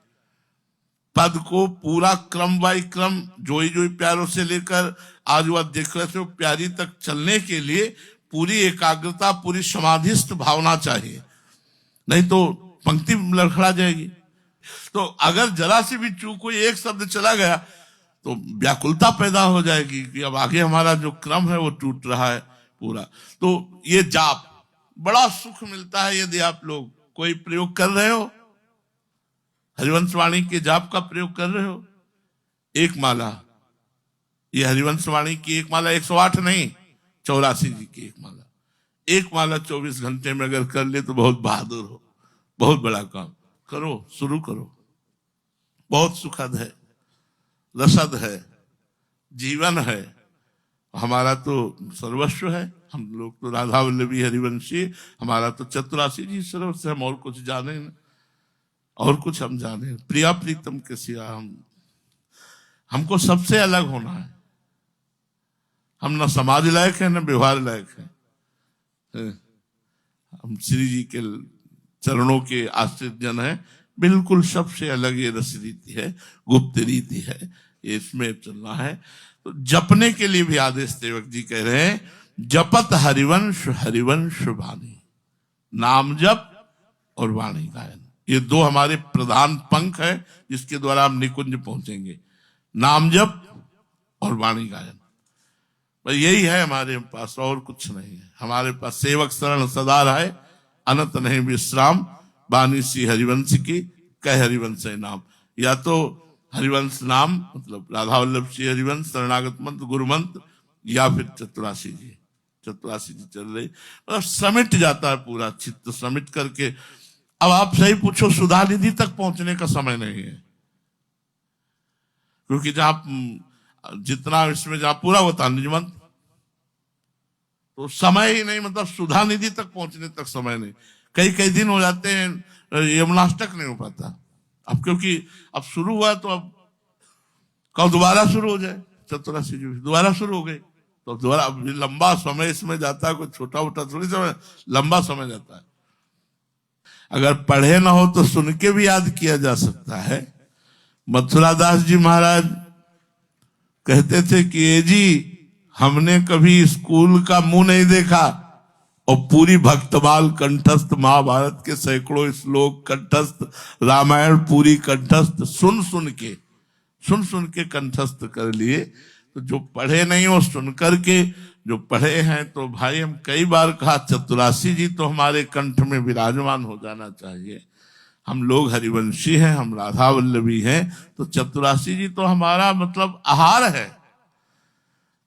पद को पूरा क्रम बाई क्रम जोई जोई प्यारों से लेकर आज वह देख रहे थे प्यारी तक चलने के लिए पूरी एकाग्रता, पूरी समाधिस्थ भावना चाहिए, नहीं तो पंक्ति लड़खड़ा जाएगी। तो अगर जरा सी भी चूक हुई, एक शब्द चला गया तो व्याकुलता पैदा हो जाएगी कि अब आगे हमारा जो क्रम है वो टूट रहा है पूरा। तो ये जाप बड़ा सुख मिलता है यदि आप लोग कोई प्रयोग कर रहे हो, हरिवंश वाणी के जाप का प्रयोग कर रहे हो। एक माला, ये हरिवंश वाणी की एक माला 108 नहीं, 84 जी की एक माला, एक माला 24 घंटे में अगर कर ले तो बहुत बहादुर हो, बहुत बड़ा काम करो, शुरू करो। बहुत सुखद है, रसद है, जीवन है, हमारा तो सर्वस्व है। हम लोग तो राधा वल्लभी हरिवंशी, हमारा तो चतुरासी जी सर्वस्व, हम और कुछ जाने न, और कुछ हम जाने प्रिया प्रीतम के सिवा हमको सबसे अलग होना है। हम न समाज लायक है न व्यवहार लायक है। हम श्री जी के चरणों के आश्रित जन है, बिल्कुल सबसे अलग ये रस रीति है, गुप्त रीति है, ये इसमें चलना है। तो जपने के लिए भी आदेश सेवक जी कह रहे हैं, जपत हरिवंश हरिवंश वाणी। नाम जप और वाणी गायन, ये दो हमारे प्रधान पंख है जिसके द्वारा हम निकुंज पहुंचेंगे। नाम जप और वाणी गायन, यही है हमारे पास, और कुछ नहीं है हमारे पास। सेवक शरण सदा रहे, अनंत नहीं विश्राम, बानी सी हरिवंश की कह हरिवंश नाम। या तो हरिवंश नाम मतलब राधा वल्लभ श्री हरिवंश शरणागत मंत्र गुरु मंत्र, या फिर चतुरासी जी चल रही, मतलब समिट जाता है पूरा चित्त, समिट करके अब आप सही पूछो, सुधा निधि तक पहुंचने का समय नहीं है, क्योंकि जहां जितना इसमें जहां पूरा होता निजमंत, तो समय ही नहीं, मतलब सुधा निधि तक पहुंचने तक समय नहीं। कई कई दिन हो जाते हैं, यमुनाष्टक नहीं हो पाता। अब क्योंकि अब शुरू हुआ तो अब कब दोबारा शुरू हो जाए, चतुरासी जी दोबारा शुरू हो गई तो दोबारा लंबा समय इसमें जाता है, कोई छोटा मोटा थोड़ी समय, लंबा समय जाता है। अगर पढ़े ना हो तो सुन के भी याद किया जा सकता है। मथुरा दास जी महाराज कहते थे कि ए जी, हमने कभी स्कूल का मुंह नहीं देखा और पूरी भक्तमाल कंठस्थ, महाभारत के सैकड़ों श्लोक कंठस्थ, रामायण पूरी कंठस्थ, सुन सुन के कंठस्थ कर लिए। तो जो पढ़े नहीं हो सुन करके, जो पढ़े हैं तो भाई, हम कई बार कहा चतुरासी जी तो हमारे कंठ में विराजमान हो जाना चाहिए। हम लोग हरिवंशी हैं, हम राधा वल्लभी हैं, तो चतुरासी जी तो हमारा मतलब आहार है,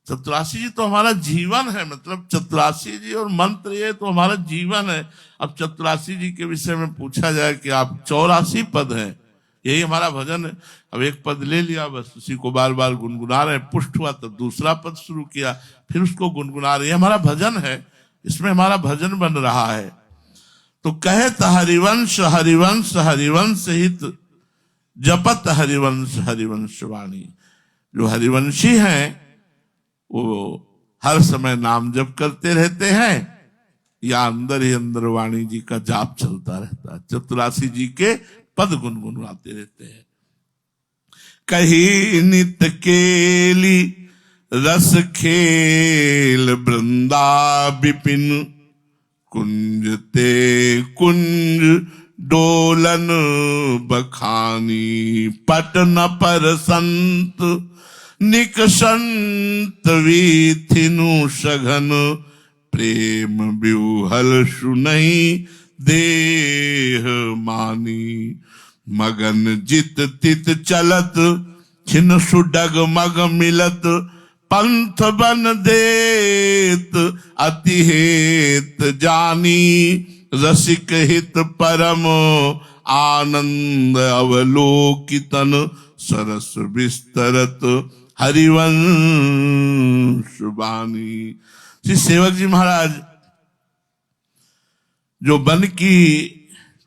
चतुरासी जी तो हमारा जीवन है, मतलब चतुरासी जी और मंत्र ये तो हमारा जीवन है। अब चतुरासी जी के विषय में पूछा जाए कि आप 84 पद हैं, यही हमारा भजन है। अब एक पद ले लिया, बस उसी को बार बार गुनगुना रहे हैं, पुष्ट हुआ तो दूसरा पद शुरू किया, फिर उसको गुनगुना रहे हैं, हमारा भजन है, इसमें हमारा भजन बन रहा है। तो कहत हरिवंश हरिवंश हरिवंश हित, जपत हरिवंश हरिवंश वाणी। जो हरिवंशी हैं वो हर समय नाम जप करते रहते हैं, या अंदर ही अंदर वाणी जी का जाप चलता रहता है, चतुरासी जी के पद गुनगुनाते रहते हैं। कही नित केली रस खेल वृंदा विपिन, कुंज ते कुंज डोलन बखानी, पटन पर संत निकसंत वीथिनु सघन, प्रेम व्यूहल सुनहि देह मानी। मगन जित तित चलत छिन सुडग मग मिलत, पंथ बन देत अति हेत जानी। रसिक हित परम आनंद अवलोकितन, सरस विस्तरत हरिवंश वाणी। श्री सेवक जी महाराज जो बन की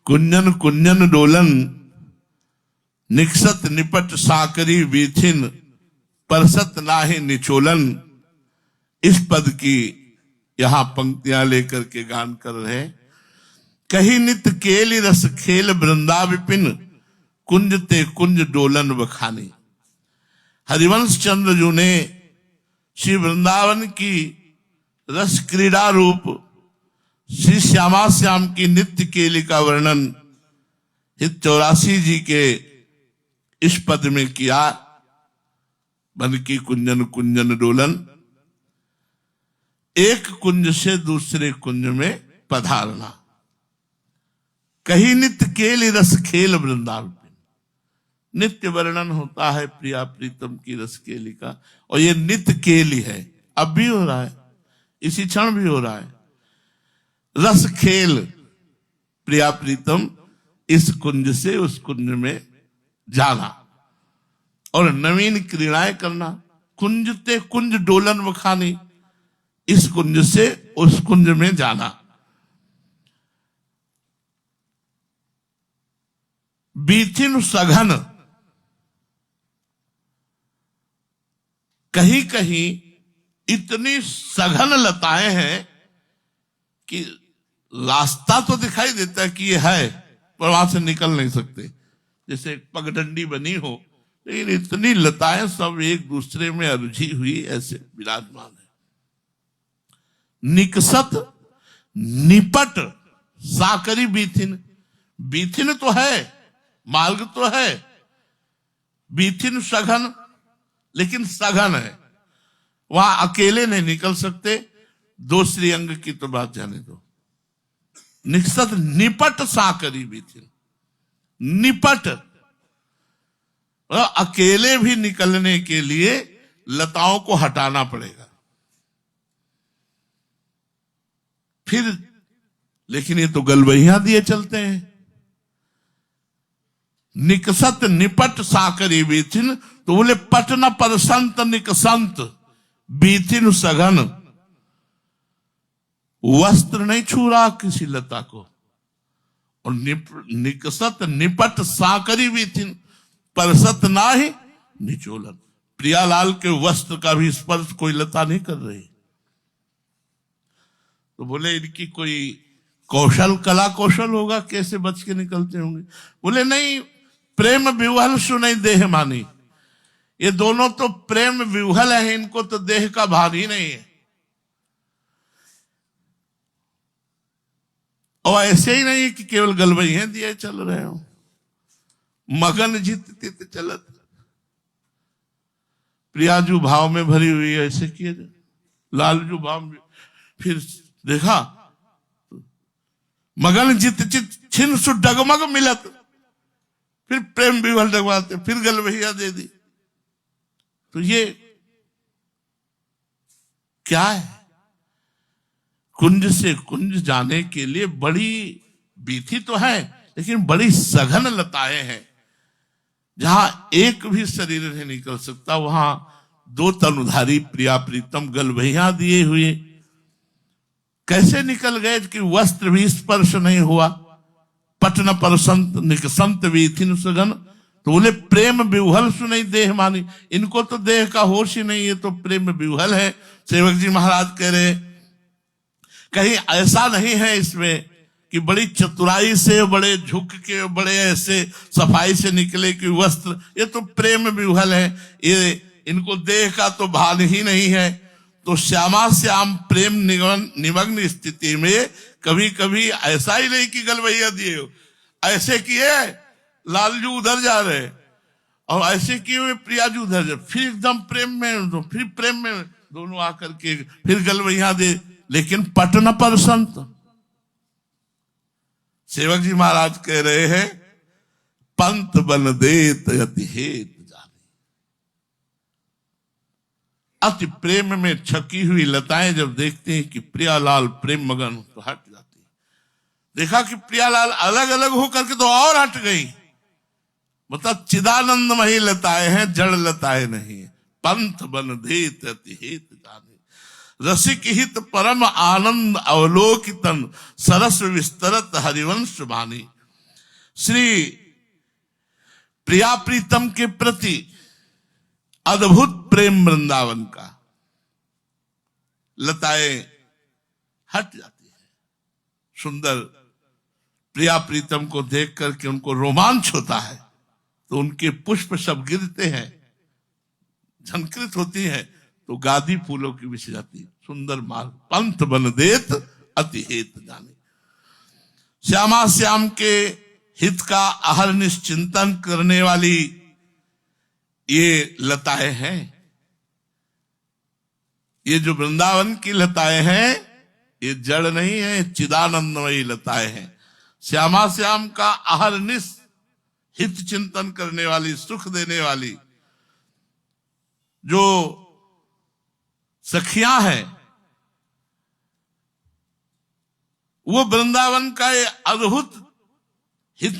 कुंजन कुंजन डोलन, निकसत निपट साकरी वीथिन, परसत नाहि निचोलन, इस पद की यहां पंक्तियां लेकर के गान कर रहे। कही नित केली रस खेल वृंदा विपिन, कुंज ते कुंज डोलन बखानी। हरिवंश चंद्र जी ने श्री वृंदावन की रस क्रीड़ा रूप श्री श्यामा श्याम की नित्य केली का वर्णन हित 84 जी के इस पद में किया। बन की कुंजन कुंजन डोलन, एक कुंज से दूसरे कुंज में पधारना। कही नित्य केली रस खेल वृंदावन, नित्य वर्णन होता है प्रिया प्रीतम की रस केली का, और ये नित्य केली है, अब भी हो रहा है, इसी क्षण भी हो रहा है। रस खेल प्रिया प्रीतम, इस कुंज से उस कुंज में जाना और नवीन क्रीड़ाएं करना। कुंज ते कुंज डोलन बखानी, इस कुंज से उस कुंज में जाना। बीथिन सघन, कहीं कहीं इतनी सघन लताएं हैं कि रास्ता तो दिखाई देता है कि ये है, पर वहां से निकल नहीं सकते, जैसे पगडंडी बनी हो, लेकिन इतनी लताएं सब एक दूसरे में अलझी हुई ऐसे विराजमान है। निकसत निपट साकरी बीथिन, बीथिन तो है, मार्ग तो है, बीथिन सघन, लेकिन सघन है, वहां अकेले नहीं निकल सकते, दो श्रीअंग की तो बात जाने दो। निकसत निपट साकरी बीथिन, निपट, अकेले भी निकलने के लिए लताओं को हटाना पड़ेगा। फिर लेकिन ये तो गलबहियां दिए चलते हैं, निकसत निपट साकरी बीथिन, तो बोले पट न पर संत निकसंत बीथिन सघन। वस्त्र नहीं छू रहा किसी लता को, और निकसत निपट साकरी बीथिन, परसत ना ही निचोलन। प्रियालाल के वस्त्र का भी स्पर्श कोई लता नहीं कर रही। तो बोले इनकी कोई कौशल, कला कौशल होगा, कैसे बच के निकलते होंगे। बोले नहीं, प्रेम विवहल सुनई देह मानी। ये दोनों तो प्रेम विवहल है, इनको तो देह का भान ही नहीं है। और ऐसे ही नहीं कि केवल गलबैया दिए चल रहे हो, मगन जित तित चलत। प्रियाजू भाव में भरी हुई है, ऐसे किए लालजू भाव में। फिर देखा मगन जित चित छिन सु डगमग मिलत, फिर प्रेम विवल डगवाते, फिर गलबैया दे दी। तो ये क्या है? कुंज से कुंज जाने के लिए बड़ी बीथी तो है, लेकिन बड़ी सघन लताएं हैं। जहां एक भी शरीर नहीं निकल सकता, वहां दो तनुधारी प्रिया प्रीतम गलबैया दिए हुए कैसे निकल गए कि वस्त्र भी स्पर्श नहीं हुआ। पटन पर संत निकसंत बीथिन सघन। तो बोले प्रेम विवहल सुनई देह मानी। इनको तो देह का होश ही नहीं है, तो प्रेम विवहल है। सेवक जी महाराज कह रहे कहीं ऐसा नहीं है इसमें कि बड़ी चतुराई से, बड़े झुक के, बड़े ऐसे सफाई से निकले कि वस्त्र। ये तो प्रेम विवहल है, ये इनको देह का तो भान ही नहीं है। तो श्यामा श्याम प्रेम निमग्न स्थिति में कभी कभी ऐसा ही नहीं कि गलबैया दिए हो, ऐसे किए लालजू उधर जा रहे, और ऐसे किए हुए प्रियाजू उधर जा, फिर एकदम प्रेम में, तो फिर प्रेम में दोनों आकर के फिर गलबैया दे। लेकिन पटन पर संत। सेवक जी महाराज कह रहे हैं पंत बन देत अति हेत जाने। अति प्रेम में छकी हुई लताएं जब देखते हैं कि प्रियालाल प्रेम मगन, तो हट जाती है। देखा कि प्रियालाल अलग अलग होकर के तो और हट गई। मतलब चिदानंदमयी लताएं हैं, जड़ लताएं नहीं। पंथ बन देत अति हेत जाने, रसिक हित परम आनंद अवलोकितन, सरस विस्तरत हरिवंश वाणी। श्री प्रिया प्रीतम के प्रति अद्भुत प्रेम वृंदावन का। लताएं हट जाती है। सुंदर प्रिया प्रीतम को देख करके उनको रोमांच होता है, तो उनके पुष्प सब गिरते हैं, झंकृत होती है, तो गादी फूलों की बिछ जाती है। सुंदर माल पंथ बन देत अति हेत जाने। श्यामा श्याम के हित का अहर निश्चिंतन करने वाली ये लताएं हैं। ये जो वृंदावन की लताएं हैं, ये जड़ नहीं है, चिदानंदमयी लताएं हैं। श्यामा श्याम का अहर निश हित चिंतन करने वाली, सुख देने वाली जो सखियां हैं, वो वृंदावन का ये अद्भुत हित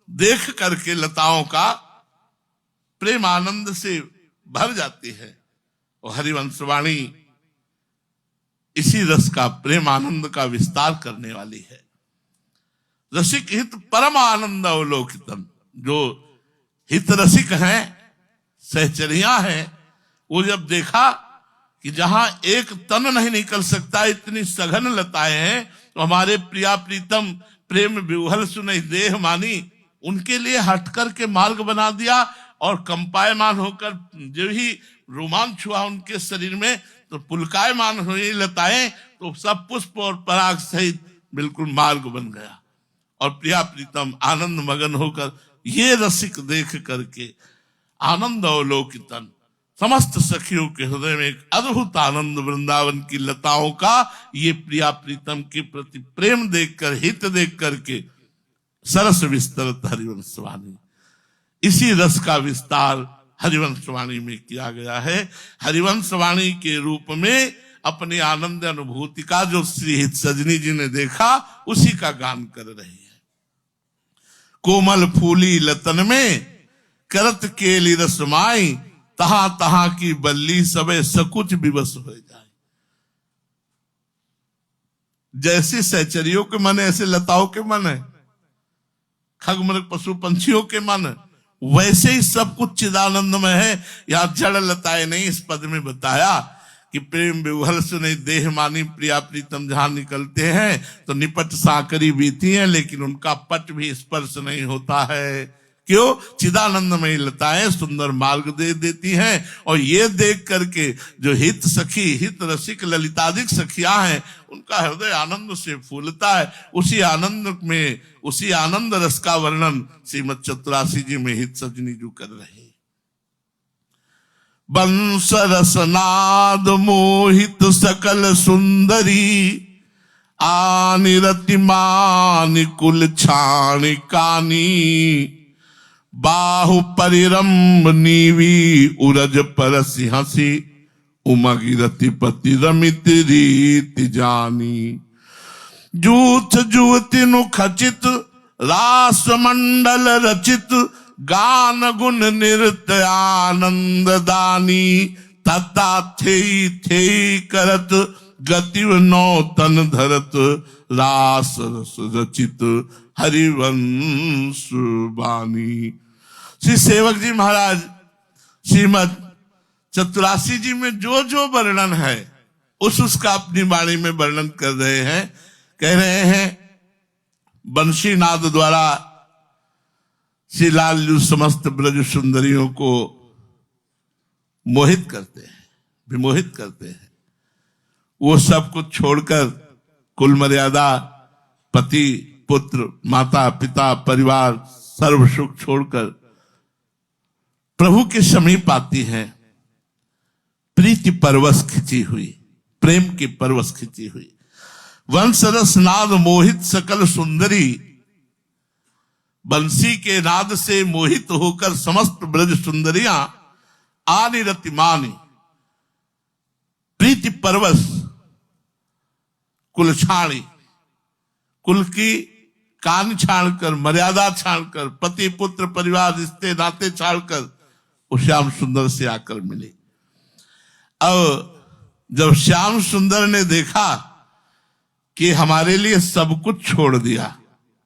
देख करके लताओं का प्रेम आनंद से भर जाती है। और हरिवंशवाणी इसी रस का, प्रेम आनंद का विस्तार करने वाली है। रसिक हित परम आनंद अवलोकितन। जो हित रसिक हैं, सहचरियां हैं, वो जब देखा कि जहां एक तन नहीं निकल सकता, इतनी सघन लताएं हैं, तो हमारे प्रिया प्रीतम प्रेम विवहल सुनई देह मानी, उनके लिए हटकर के मार्ग बना दिया। और कंपायमान होकर जो ही रोमांच हुआ उनके शरीर में, तो पुलकायमान हुई लताएं, तो सब पुष्प और पराग सहित बिल्कुल मार्ग बन गया। और प्रिया प्रीतम आनंद मगन होकर ये रसिक देख करके आनंद अवलोकितन, समस्त सखियों के हृदय में एक अद्भुत आनंद वृंदावन की लताओं का ये प्रिया प्रीतम के प्रति प्रेम देखकर, हित देख करके सरस विस्तरत हरिवंशवाणी। इसी रस का विस्तार हरिवंशवाणी में किया गया है। हरिवंशवाणी के रूप में अपनी आनंद अनुभूति का जो श्री हित सजनी जी ने देखा, उसी का गान कर रही है। कोमल फूली लतन में करत केली रसमाई, तहां तहां की बल्ली सबे सकुच विवश हो जाए। जैसे सहचरियों के मन ऐसे लताओं के मन है, खग मृग पशु पंछियों के मन, वैसे ही सब कुछ चिदानंद में है। यहां जड़ लताएं नहीं, इस पद में बताया कि प्रेम विवहल सुने देह मानी प्रिया प्रीतम जहां निकलते हैं तो निपट साकरी बीती है, लेकिन उनका पट भी स्पर्श नहीं होता है। क्यों? चिदानंद में लताएं सुंदर मार्ग दे देती हैं। और ये देख करके जो हित सखी हित रसिक ललितादिक सखियां हैं, उनका हृदय आनंद से फूलता है। उसी आनंद में, उसी आनंद रस का वर्णन श्रीमद चतुरासी जी में हित सजनी जो कर रहे। बंस रसनाद मोहित सकल सुंदरी, आनि रतिमानि कुल छाणी कानी, बाहु परिरंभ नीवी उरज परसि हंसी, उमगी रतिपति रमित रीति जानी। जूथ जुवति नु खचित रास मंडल रचित, गान गुण नृत्य आनंद दानी, तथा थे करत गति नौतन धरत, रास रस रचित हरिवंश बानी। श्री सेवक जी महाराज श्रीमद चतुरासी जी में जो जो वर्णन है उसका अपनी वाणी में वर्णन कर रहे हैं। कह रहे हैं बंशी नाद द्वारा श्री लालजू समस्त ब्रज सुंदरियों को मोहित करते हैं, विमोहित करते हैं। वो सब कुछ छोड़कर कुल मर्यादा, पति पुत्र माता पिता परिवार सर्व सुख छोड़कर प्रभु के समीप आती है। प्रीति परवश खिंची हुई, प्रेम की परवश खिंची हुई। वंश रस नाद मोहित सकल सुंदरी, बंसी के नाद से मोहित होकर समस्त ब्रज सुंदरियां आनि रतिमानी, प्रीति परवश कुलछाणी, कुल की कान छाड़कर, मर्यादा छाड़कर, पति पुत्र परिवार रिश्ते नाते छाड़कर वो श्याम सुंदर से आकर मिले। अब जब श्याम सुंदर ने देखा कि हमारे लिए सब कुछ छोड़ दिया,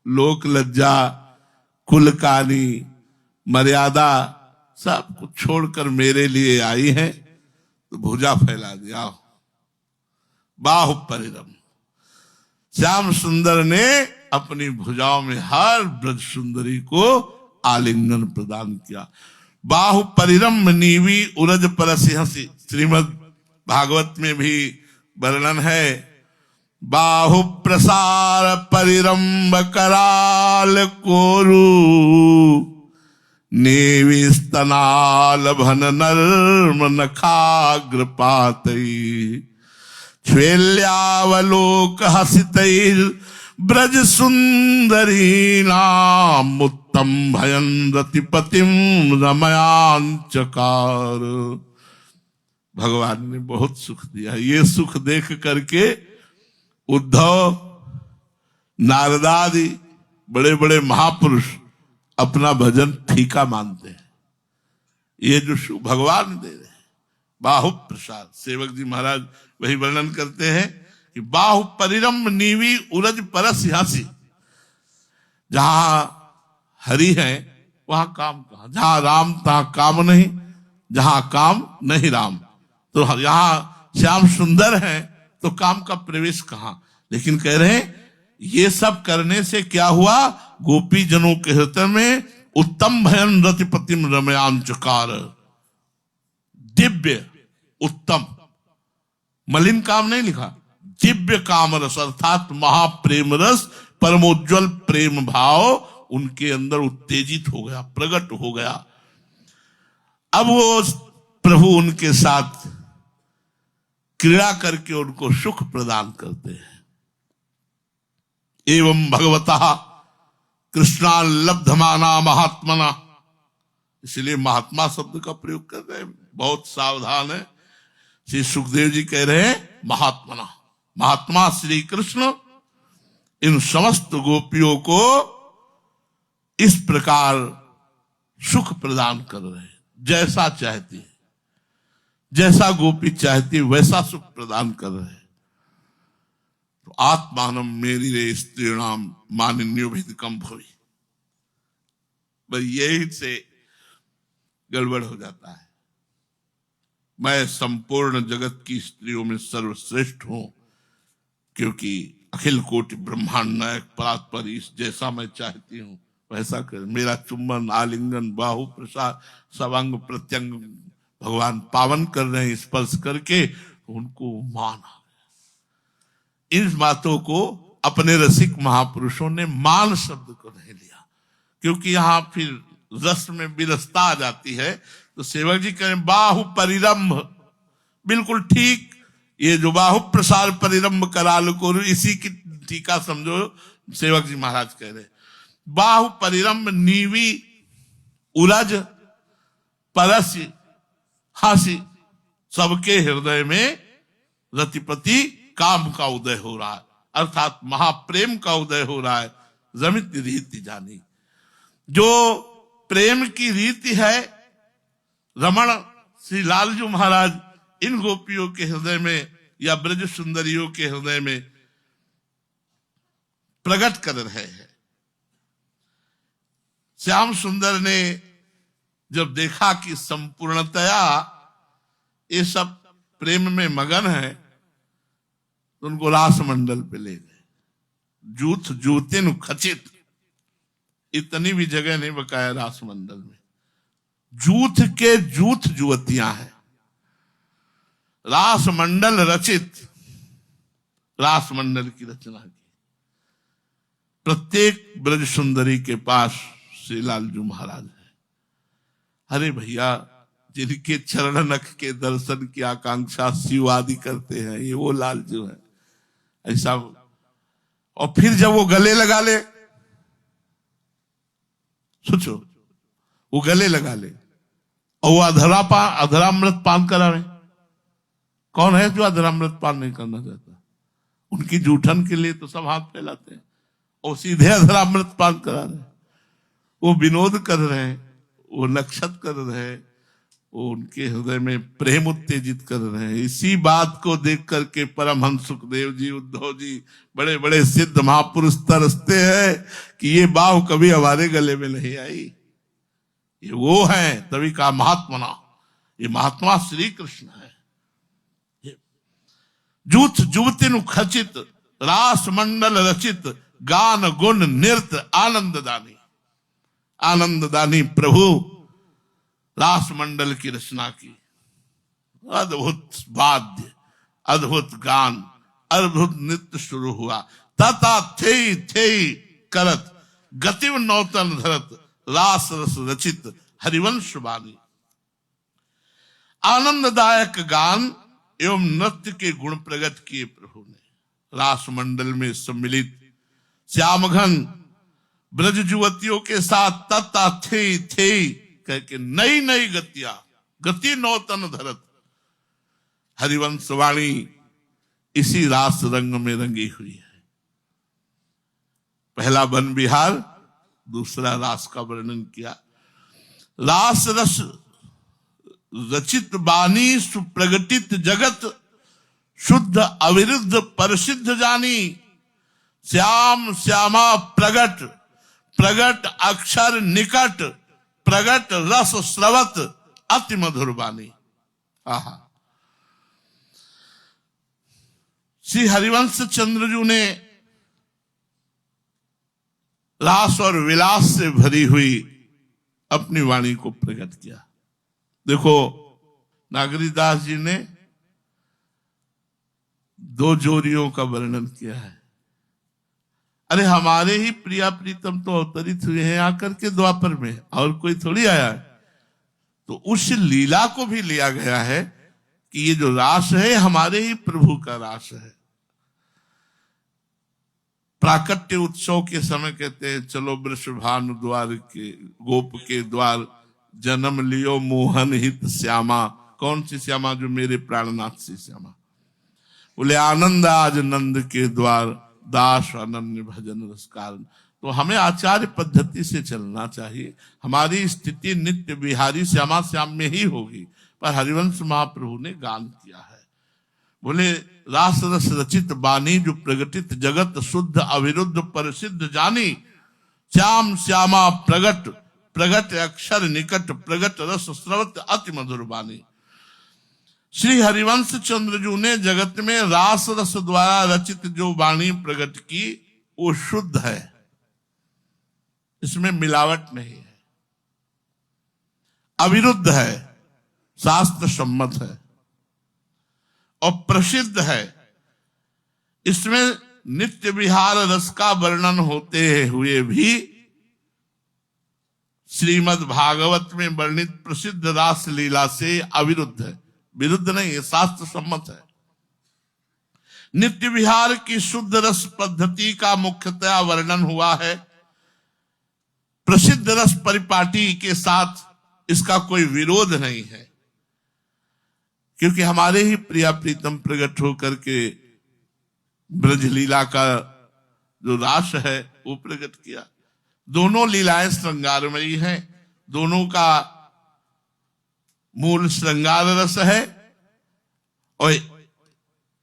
लोक लज्जा, कुल कानी, मर्यादा सब कुछ छोड़कर मेरे लिए आई है, तो भुजा फैला दिया, बाहु परिरम। श्याम सुंदर ने अपनी भुजाओं में हर ब्रज सुंदरी को आलिंगन प्रदान किया। बाहु परिरम्भ नीवी उरज परसि हंसी, श्रीमद् भागवत में भी वर्णन है। बाहु प्रसार परिरम्भ कराल कोरु, नेवी स्तनाल भन नर्म नखाग्र पातई, श्वेल्यावलोक हसितैर ब्रज सुंदरी नाम, उत्तम भयन रतिपतिम रमयांचकार। भगवान ने बहुत सुख दिया। ये सुख देख करके उद्धव, नारदादि बड़े बड़े महापुरुष अपना भजन फीका मानते हैं। ये जो सुख भगवान दे रहे हैं, बाहु प्रसाद। सेवक जी महाराज वही वर्णन करते हैं कि बाहु परिरम्भ नीवी उरज परस हंसी। जहां हरि है वहां काम कहां, जहां राम तहां काम नहीं, जहां काम नहीं राम। तो यहां श्याम सुंदर है तो काम का प्रवेश कहां। लेकिन कह रहे हैं ये सब करने से क्या हुआ, गोपी जनों के हृदय में उत्तम भयन रतिपतिम रमयांचकार, दिव्य उत्तम, मलिन काम नहीं लिखा, दिव्य काम रस अर्थात महाप्रेम रस, परमोज्वल प्रेम भाव उनके अंदर उत्तेजित हो गया, प्रकट हो गया। अब वो प्रभु उनके साथ क्रीड़ा करके उनको सुख प्रदान करते हैं। एवं भगवतः कृष्णा लब्धमाना महात्मना, इसलिए महात्मा शब्द का प्रयोग कर रहे हैं, बहुत सावधान है। श्री सुखदेव जी कह रहे हैं महात्मना, महात्मा श्री कृष्ण इन समस्त गोपियों को इस प्रकार सुख प्रदान कर रहे हैं। जैसा चाहती है, जैसा गोपी चाहती है वैसा सुख प्रदान कर रहे हैं। तो आत्मानम मेरी रे स्त्रीणाम मानिन्यो भिदकम भुवि, बस यही से गड़बड़ हो जाता है। मैं संपूर्ण जगत की स्त्रियों में सर्वश्रेष्ठ हूं, क्योंकि अखिल कोटि ब्रह्मांड नायक परात्पर ईश जैसा मैं चाहती हूं वैसा कर। मेरा चुम्बन, आलिंगन, बाहु प्रसाद, सब अंग प्रत्यंग भगवान पावन कर रहे हैं स्पर्श करके, उनको मान आ गया। इन बातों को अपने रसिक महापुरुषों ने मान शब्द को नहीं लिया, क्योंकि यहां फिर रस में विरसता आ जाती है। तो सेवक जी कहें बाहु परिरंभ, बिल्कुल ठीक। ये जो बाहु प्रसार परिरंभ कराल को, इसी की टीका समझो सेवक जी महाराज कह रहे। बाहु परिरंभ नीवी उरज परसी हासी, सबके हृदय में रतिपति काम का उदय हो रहा है, अर्थात महाप्रेम का उदय हो रहा है। जमित रीति जानी, जो प्रेम की रीति है रमण श्री लालजू महाराज इन गोपियों के हृदय में या ब्रज सुंदरियों के हृदय में प्रकट कर रहे हैं। श्याम सुंदर ने जब देखा कि संपूर्णतया ये सब प्रेम में मगन है, तो उनको रास मंडल पे ले गए। जूथ जूतिन खचित, इतनी भी जगह नहीं बकाया रास मंडल में। जूथ के जूथ जुवतियां हैं, रास मंडल रचित, रास मंडल की रचना की। प्रत्येक ब्रज सुंदरी के पास श्री लालजू महाराज है। अरे भैया, जिनके चरण नख के दर्शन की आकांक्षा शिव आदि करते हैं, ये वो लालजू है। ऐसा, और फिर जब वो गले लगा ले, सोचो, वो गले लगा ले और वो अधरामृत पान करावे। कौन है जो अधरामृत पान नहीं करना चाहता? उनकी जूठन के लिए तो सब हाथ फैलाते हैं, और सीधे अधरामृत पान करा रहे हैं। वो विनोद कर रहे हैं, वो नक्षत कर रहे हैं, वो उनके हृदय में प्रेम उत्तेजित कर रहे हैं। इसी बात को देख करके परमहंस सुखदेव जी, उद्धव जी, बड़े बड़े सिद्ध महापुरुष तरसते हैं कि ये बाह कभी हमारे गले में नहीं आई। ये वो है, तभी कहा महात्मा, ये महात्मा श्री कृष्ण है। जूथ जुवतिन खचित, रास मंडल रचित, गान गुण नृत्य आनंददानी। आनंददानी प्रभु रास मंडल की रचना की। अद्भुत वाद्य, अद्भुत गान, अद्भुत नृत्य शुरू हुआ। तथा थे करत गतिव नौतन धरत, रास रस रचित हरिवंश वाणी। आनंददायक गान एवं नृत्य के गुण प्रकट किए प्रभु ने। रास मंडल में सम्मिलित श्यामघन ब्रज युवतियों के साथ तथा थे कह के नई नई गतियां, गति नौतन धरत, हरिवंश वाणी इसी रास रंग में रंगी हुई है। पहला वन विहार, दूसरा रास का वर्णन किया। रास रस रचित बानी, सुप्रगटित जगत, शुद्ध अविरुद्ध परसिद्ध जानी। श्याम श्यामा प्रगट, प्रगट अक्षर निकट, प्रगट रस स्रवत अति मधुर बानी। आहा, श्री हरिवंश चंद्रजू ने रास और विलास से भरी हुई अपनी वाणी को प्रकट किया। देखो, नागरीदास जी ने दो जोड़ियों का वर्णन किया है। अरे हमारे ही प्रिया प्रीतम तो अवतरित हुए हैं आकर के द्वापर में, और कोई थोड़ी आया है। तो उस लीला को भी लिया गया है कि ये जो रास है हमारे ही प्रभु का रास है। प्राकट्य उत्सव के समय कहते हैं, चलो वृषभानु द्वार के गोप के द्वार, जन्म लियो मोहन हित श्यामा। कौन सी श्यामा? जो मेरे प्राणनाथ सी श्यामा। बोले आनंद आज नंद के द्वार, दास अनन्य भजन रस कारण। तो हमें आचार्य पद्धति से चलना चाहिए। हमारी स्थिति नित्य बिहारी श्यामा श्याम में ही होगी। पर हरिवंश महाप्रभु ने गान किया है, बोले रास रस रचित बानी जो प्रगटित जगत शुद्ध अविरुद्ध प्रसिद्ध जानी। श्याम श्यामा प्रगट प्रगट अक्षर निकट प्रगट रस स्रवत अति मधुर बानी। श्री हरिवंश चंद्रजू ने जगत में रास रस द्वारा रचित जो वाणी प्रकट की वो शुद्ध है, इसमें मिलावट नहीं है, अविरुद्ध है, शास्त्र सम्मत है और प्रसिद्ध है। इसमें नित्य विहार रस का वर्णन होते हुए भी श्रीमद् भागवत में वर्णित प्रसिद्ध रास लीला से अविरुद्ध है, विरुद्ध नहीं है, शास्त्र सम्मत है। नित्य विहार की शुद्ध रस पद्धति का मुख्यतया वर्णन हुआ है। प्रसिद्ध रस परिपाटी के साथ इसका कोई विरोध नहीं है, क्योंकि हमारे ही प्रिया प्रीतम प्रकट होकर के ब्रज लीला का जो रास है वो प्रकट किया। दोनों लीलाएं श्रृंगारमयी हैं, दोनों का मूल श्रृंगार रस है। और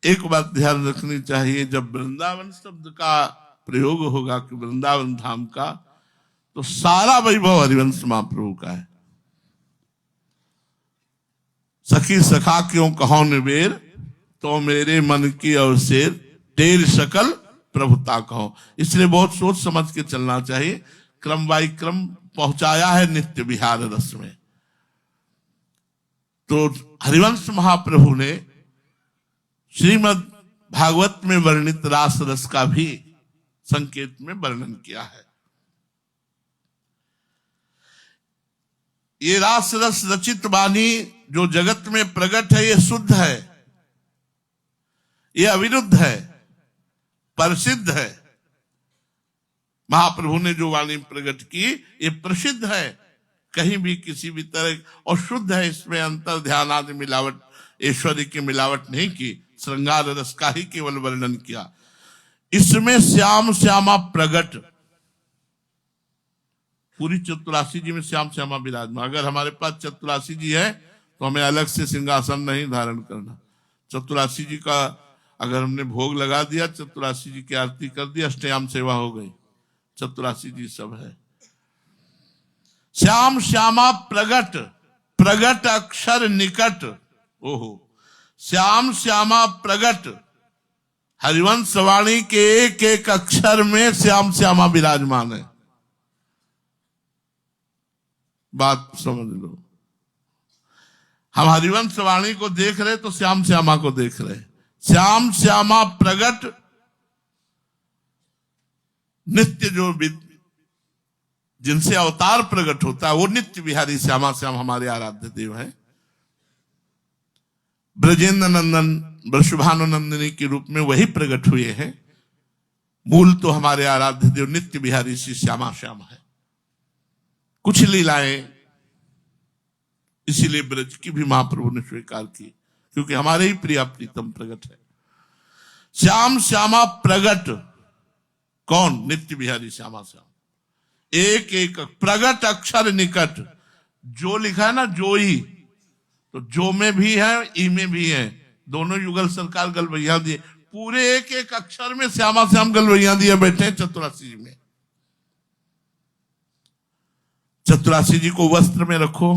एक बात ध्यान रखनी चाहिए, जब वृंदावन शब्द का प्रयोग होगा कि वृंदावन धाम का, तो सारा वैभव हरिवंश महाप्रभु का है। सखी सखा क्यों कहो निबेर, तो मेरे मन की अवसेर, टेर सकल प्रभुता कहो। इसलिए बहुत सोच समझ के चलना चाहिए। क्रम बाई क्रम पहुंचाया है नित्य विहार रस में। तो हरिवंश महाप्रभु ने श्रीमद् भागवत में वर्णित रास रस का भी संकेत में वर्णन किया है। ये रास रस रचित वाणी जो जगत में प्रकट है, ये शुद्ध है, ये अविरुद्ध है, प्रसिद्ध है। महाप्रभु ने जो वाणी प्रकट की ये प्रसिद्ध है, कहीं भी किसी भी तरह, और शुद्ध है। इसमें अंतर ध्यान आदि मिलावट, ऐश्वर्य की मिलावट नहीं की, श्रृंगार रस का ही केवल वर्णन किया। इसमें श्याम श्यामा प्रगट, पूरी चतुरासी जी में श्याम श्यामा विराजमान। अगर हमारे पास चतुरासी जी है तो हमें अलग से सिंहासन नहीं धारण करना। चतुरासी जी का अगर हमने भोग लगा दिया, चतुरासी जी की आरती कर दी, अष्टयाम सेवा हो गई। चतुरासी जी सब है। श्याम श्यामा प्रगट, प्रगट अक्षर निकट। ओहो, श्याम श्यामा प्रगट, हरिवंश वाणी के एक एक अक्षर में श्याम श्यामा विराजमान है। बात समझ लो, हम हरिवंश वाणी को देख रहे तो श्याम श्यामा को देख रहे। श्याम श्यामा प्रगट, नित्य जो जिनसे अवतार प्रकट होता है वो नित्य विहारी श्यामा श्याम हमारे आराध्य देव हैं। ब्रजेंद्र नंदन वृषभानुनंदिनी के रूप में वही प्रकट हुए हैं। मूल तो हमारे आराध्य देव नित्य विहारी श्री श्यामा श्याम है। कुछ लीलाएं इसीलिए ब्रज की भी महाप्रभु ने स्वीकार की, क्योंकि हमारे ही प्रिया प्रीतम प्रकट है। श्याम श्यामा प्रगट, कौन? नित्य विहारी श्यामा श्याम। एक एक प्रगट अक्षर निकट, जो लिखा है ना जोई, तो जो में भी है, ई में भी है, दोनों युगल सरकार गलवैया दिए। पूरे एक एक अक्षर में श्यामा श्याम गलवैया दिए बैठे हैं चतुरासी जी में। चतुरासी जी को वस्त्र में रखो,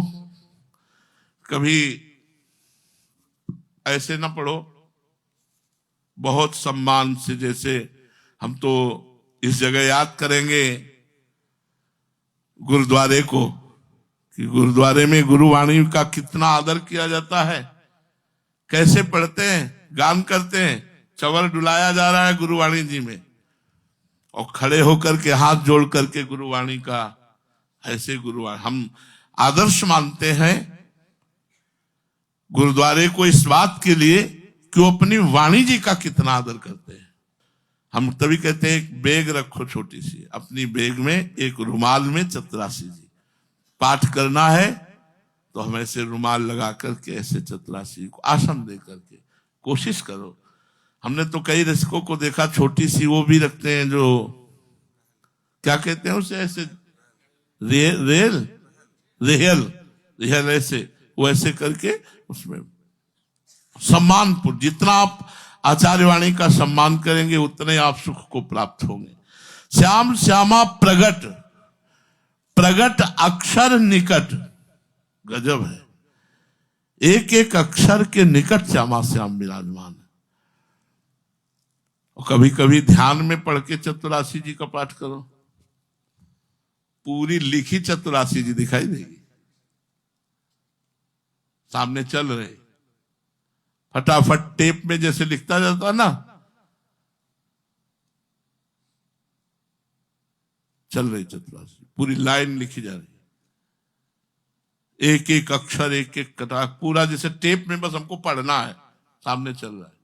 कभी ऐसे ना पढ़ो, बहुत सम्मान से। जैसे हम तो इस जगह याद करेंगे गुरुद्वारे को, कि गुरुद्वारे में गुरुवाणी का कितना आदर किया जाता है। कैसे पढ़ते हैं, गान करते हैं, चवर डुलाया जा रहा है गुरुवाणी जी में, और खड़े होकर के हाथ जोड़ करके गुरुवाणी का, ऐसे गुरुवाणी हम आदर्श मानते हैं गुरुद्वारे को इस बात के लिए कि वो अपनी वाणी जी का कितना आदर करते हैं। हम तभी कहते हैं एक बैग रखो छोटी सी, अपनी बैग में एक रुमाल में चतुरासी जी। पाठ करना है तो हम ऐसे रुमाल लगा करके ऐसे चतुरासी को आसन दे करके कोशिश करो। हमने तो कई रसिकों को देखा छोटी सी वो भी रखते हैं जो क्या कहते हैं उसे, ऐसे रेल रेहल रेहल ऐसे, वो ऐसे करके उसमें सम्मानपूर्ण, जितना आप आचार्यवाणी का सम्मान करेंगे उतने आप सुख को प्राप्त होंगे। श्याम श्यामा प्रगट, प्रगट अक्षर निकट, गजब है, एक एक अक्षर के निकट श्यामा श्याम विराजमान है। और कभी कभी ध्यान में पढ़ के चतुरासी जी का पाठ करो, पूरी लिखी चतुरासी जी दिखाई देगी, सामने चल रहे, फटाफट टेप में जैसे लिखता जाता ना, चल रही चतुरासी, पूरी लाइन लिखी जा रही, एक एक अक्षर, एक एक कटाक्ष, पूरा जैसे टेप में, बस हमको पढ़ना है, सामने चल रहा है।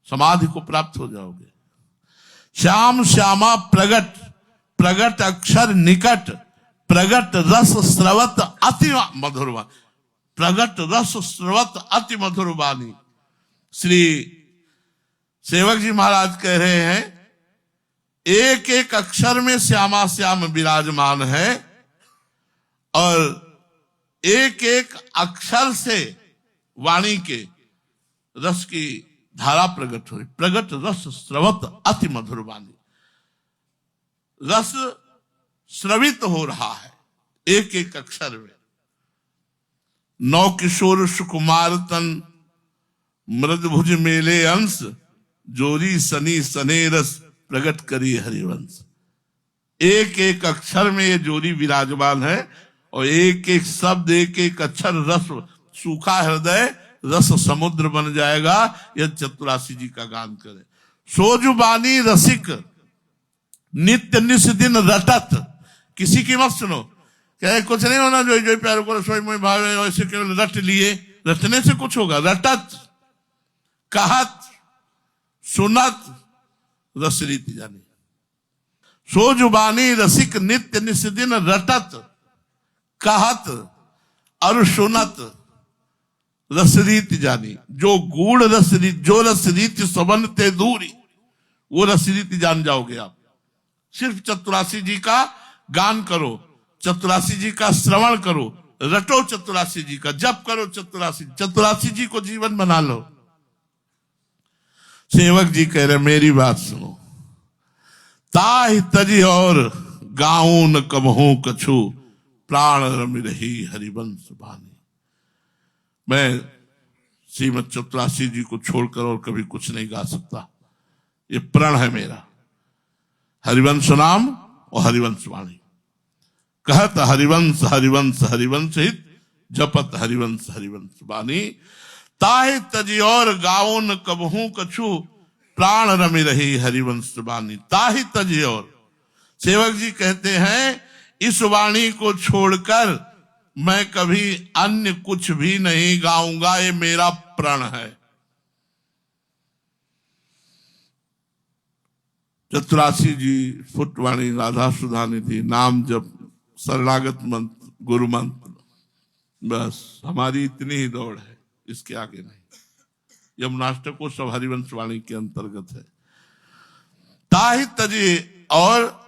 समाधि को प्राप्त हो जाओगे। श्याम श्यामा प्रगट, प्रगट अक्षर निकट, प्रगट रस स्रवत अति मधुरवाणी, प्रगट रस स्रवत अति मधुरवाणी। श्री सेवक जी महाराज कह रहे हैं, एक एक अक्षर में श्यामा श्याम विराजमान है, और एक एक अक्षर से वाणी के रस की धारा प्रकट हुई। प्रगट रस स्रवत अति मधुरवाणी, रस स्रवित हो रहा है एक एक अक्षर में। नौ किशोर सुकुमार तन, मृदभुज मेले अंश, जोरी सनी सने रस, प्रगट करी हरिवंश। एक एक अक्षर में ये जोरी विराजमान है, और एक एक शब्द, एक एक अक्षर रस, सूखा हृदय रस समुद्र बन जाएगा यह चतुरासी जी का गान करे। सोजुबानी रसिक नित्य निस दिन रटत, किसी की मत सुनो, क्या कुछ नहीं होना, जो जो प्यार को रसोई में भावे, ऐसे केवल रट लिए, रटने से कुछ होगा। रटत, कहत, सुनत, रसरीति जानी। सोजुबानी रसिक नित्य निस दिन रटत, कहत और सुनत, रसरीति जानी। जो गूढ़ रसरीति, जो रसरीति सबन ते दूरी, वो रसरीति जान जाओगे आप। सिर्फ चतुरासी जी का गान करो, चतुरासी जी का श्रवण करो, रटो चतुरासी जी का, जप करो चतुरासी जी को जीवन बना लो। सेवक जी कह रहे मेरी बात सुनो। ताहि तजी और गाऊं न कबहू कछु, प्राण रमि रही हरिवंश बानी। मैं श्रीमद चतुरासी जी को छोड़कर और कभी कुछ नहीं गा सकता, ये प्रण है मेरा। हरिवंश नाम और हरिवंश वाणी, कहत हरिवंश हरिवंश हरिवंश हित, जपत हरिवंश हरिवंश वाणी। ताहि तजी और गाओ न कबहू कछु, प्राण रमि रही हरिवंश वाणी। ताहि तजी और, सेवक जी कहते हैं इस वाणी को छोड़कर मैं कभी अन्य कुछ भी नहीं गाऊंगा, ये मेरा प्रण है। चतुरासी जी फुटवाणी, राधा सुधा निधि, नाम जप, शरणागत मंत्र, गुरु मंत्र, बस हमारी इतनी ही दौड़ है, इसके आगे नहीं। यमुनाष्टक सब हरिवंश वाणी के अंतर्गत है। ताहि तजी और,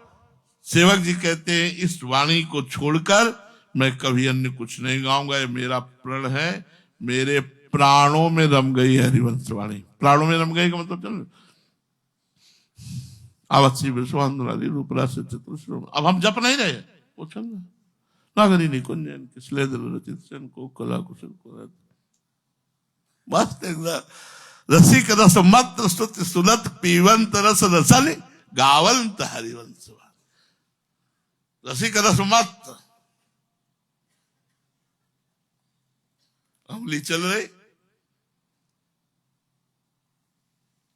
सेवक जी कहते हैं इस वाणी को छोड़कर मैं कभी अन्य कुछ नहीं गाऊंगा, ये मेरा प्रण है। मेरे प्राणों में रम गई है हरिवंश वाणी। प्राणों में रम गई का मतलब चल, आवश्य विश्वांतरादि रूपरा से चतुर्श्रोण, अब हम जप नहीं रहे, वो चल रहा। नागरी निकुंजन किसले दिल रचित सेन को कला कुशल को, मस्त एकदम रसिक रस मत स्तुति सुलत, पीवंत रस रसन गावंत हरिवंश। रसिक रस मत, उंगली चल रही,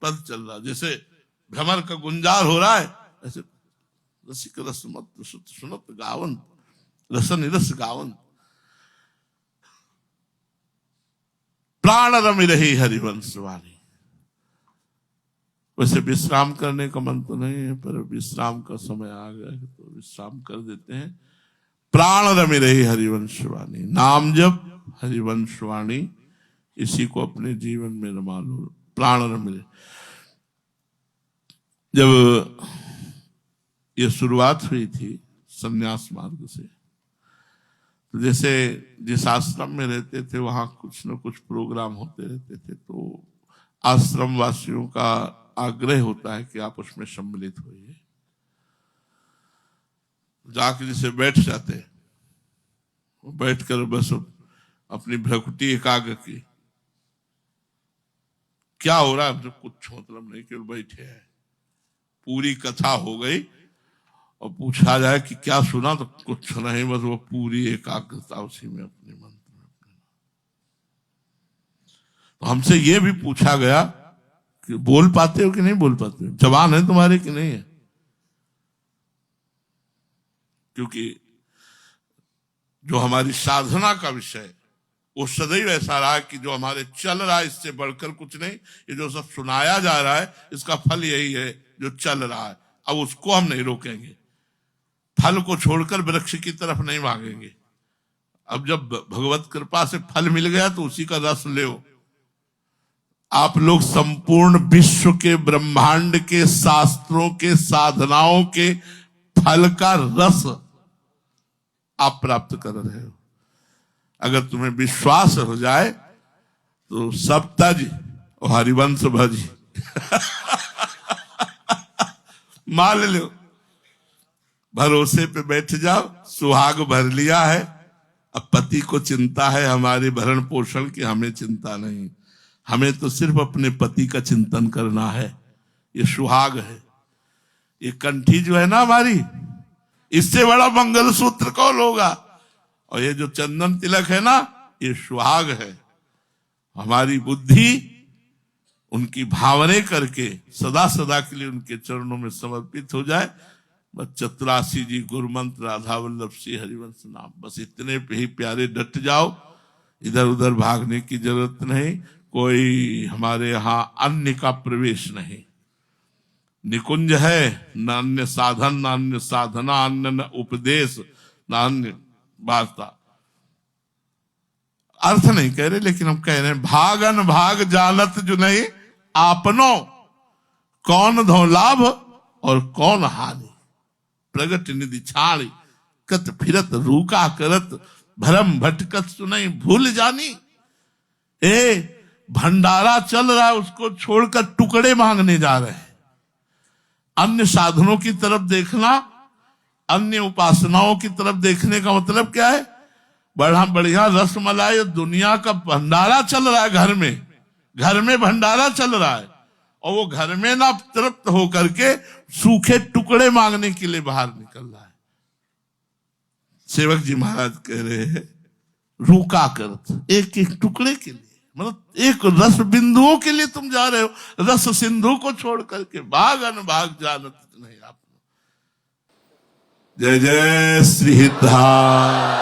पद चल रहा, जैसे भ्रमर का गुंजार हो रहा है, ऐसे रसिक रस मत सुनत गावंत, रसन रस गावंत, प्राण रमि रही हरिवंश वाणी। वैसे विश्राम करने का मन तो नहीं है, पर विश्राम का समय आ गया है तो विश्राम कर देते हैं। प्राण रमि रही हरिवंश वाणी, नाम जप हरिवंश वाणी, इसी को अपने जीवन में रमा लो। प्राण रमि रही, जब ये शुरुआत हुई थी संन्यास मार्ग से, तो जैसे जिस आश्रम में रहते थे वहां कुछ न कुछ प्रोग्राम होते रहते थे, तो आश्रम वासियों का आग्रह होता है कि आप उसमें सम्मिलित होइए। जाकर जिसे बैठ जाते, बैठकर बस अपनी भ्रकुटी एकाग्र की, क्या हो रहा है कुछ मतलब नहीं, केवल बैठे हैं। पूरी कथा हो गई और पूछा जाए कि क्या सुना, तो कुछ नहीं, बस वो पूरी एकाग्रता उसी में अपने मंत्र में। तो हमसे ये भी पूछा गया कि बोल पाते हो कि नहीं बोल पाते हो, जवान है तुम्हारे कि नहीं है। क्योंकि जो हमारी साधना का विषय वो सदैव ऐसा रहा कि जो हमारे चल रहा है इससे बढ़कर कुछ नहीं, ये जो सब सुनाया जा रहा है इसका फल यही है जो चल रहा है। अब उसको हम नहीं रोकेंगे, फल को छोड़कर वृक्ष की तरफ नहीं भागेंगे। अब जब भगवत कृपा से फल मिल गया तो उसी का रस लो। आप लोग संपूर्ण विश्व के, ब्रह्मांड के, शास्त्रों के, साधनाओं के फल का रस आप प्राप्त कर रहे हो। अगर तुम्हें विश्वास हो जाए तो सब तज और हरिवंश भज मान लो, भरोसे पे बैठ जाओ। सुहाग भर लिया है, अब पति को चिंता है हमारे भरण पोषण की, हमें चिंता नहीं। हमें तो सिर्फ अपने पति का चिंतन करना है। ये सुहाग है, ये कंठी जो है ना हमारी, इससे बड़ा मंगलसूत्र कौन होगा। और ये जो चंदन तिलक है ना, ये सुहाग है। हमारी बुद्धि उनकी भावने करके सदा सदा के लिए उनके चरणों में समर्पित हो जाए। बस 84 जी गुरु मंत्र, राधा वल्लभ श्री हरिवंश नाम, बस इतने पे ही प्यारे डट जाओ। इधर उधर भागने की जरूरत नहीं। कोई हमारे यहाँ अन्य का प्रवेश नहीं। निकुंज है, न अन्य साधन, न अन्य साधना, अन्य न उपदेश, न अन्य वार्ता। अर्थ नहीं कह रहे, लेकिन हम कह रहे हैं भागन भाग जानत जो नहीं आपनो, कौन धो लाभ और कौन हानि। प्रगट निधि छाड़ी कत फिरत रूका करत, भरम भटकत सुनई भूल जानी। भंडारा चल रहा है, उसको छोड़कर टुकड़े मांगने जा रहे हैं। अन्य साधनों की तरफ देखना, अन्य उपासनाओं की तरफ देखने का मतलब क्या है। बड़ा बढ़िया रसमलाई दुनिया का भंडारा चल रहा है, घर में भंडारा चल रहा है, और वो घर में ना तृप्त होकर के सूखे टुकड़े मांगने के लिए बाहर निकल रहा है। सेवक जी महाराज कह रहे हैं रूका करत, एक एक टुकड़े के लिए, मतलब एक रस बिंदुओं के लिए तुम जा रहे हो। रस सिंधु को छोड़ करके भागन भाग जानत नहीं आप। जय जय श्री हितधाम।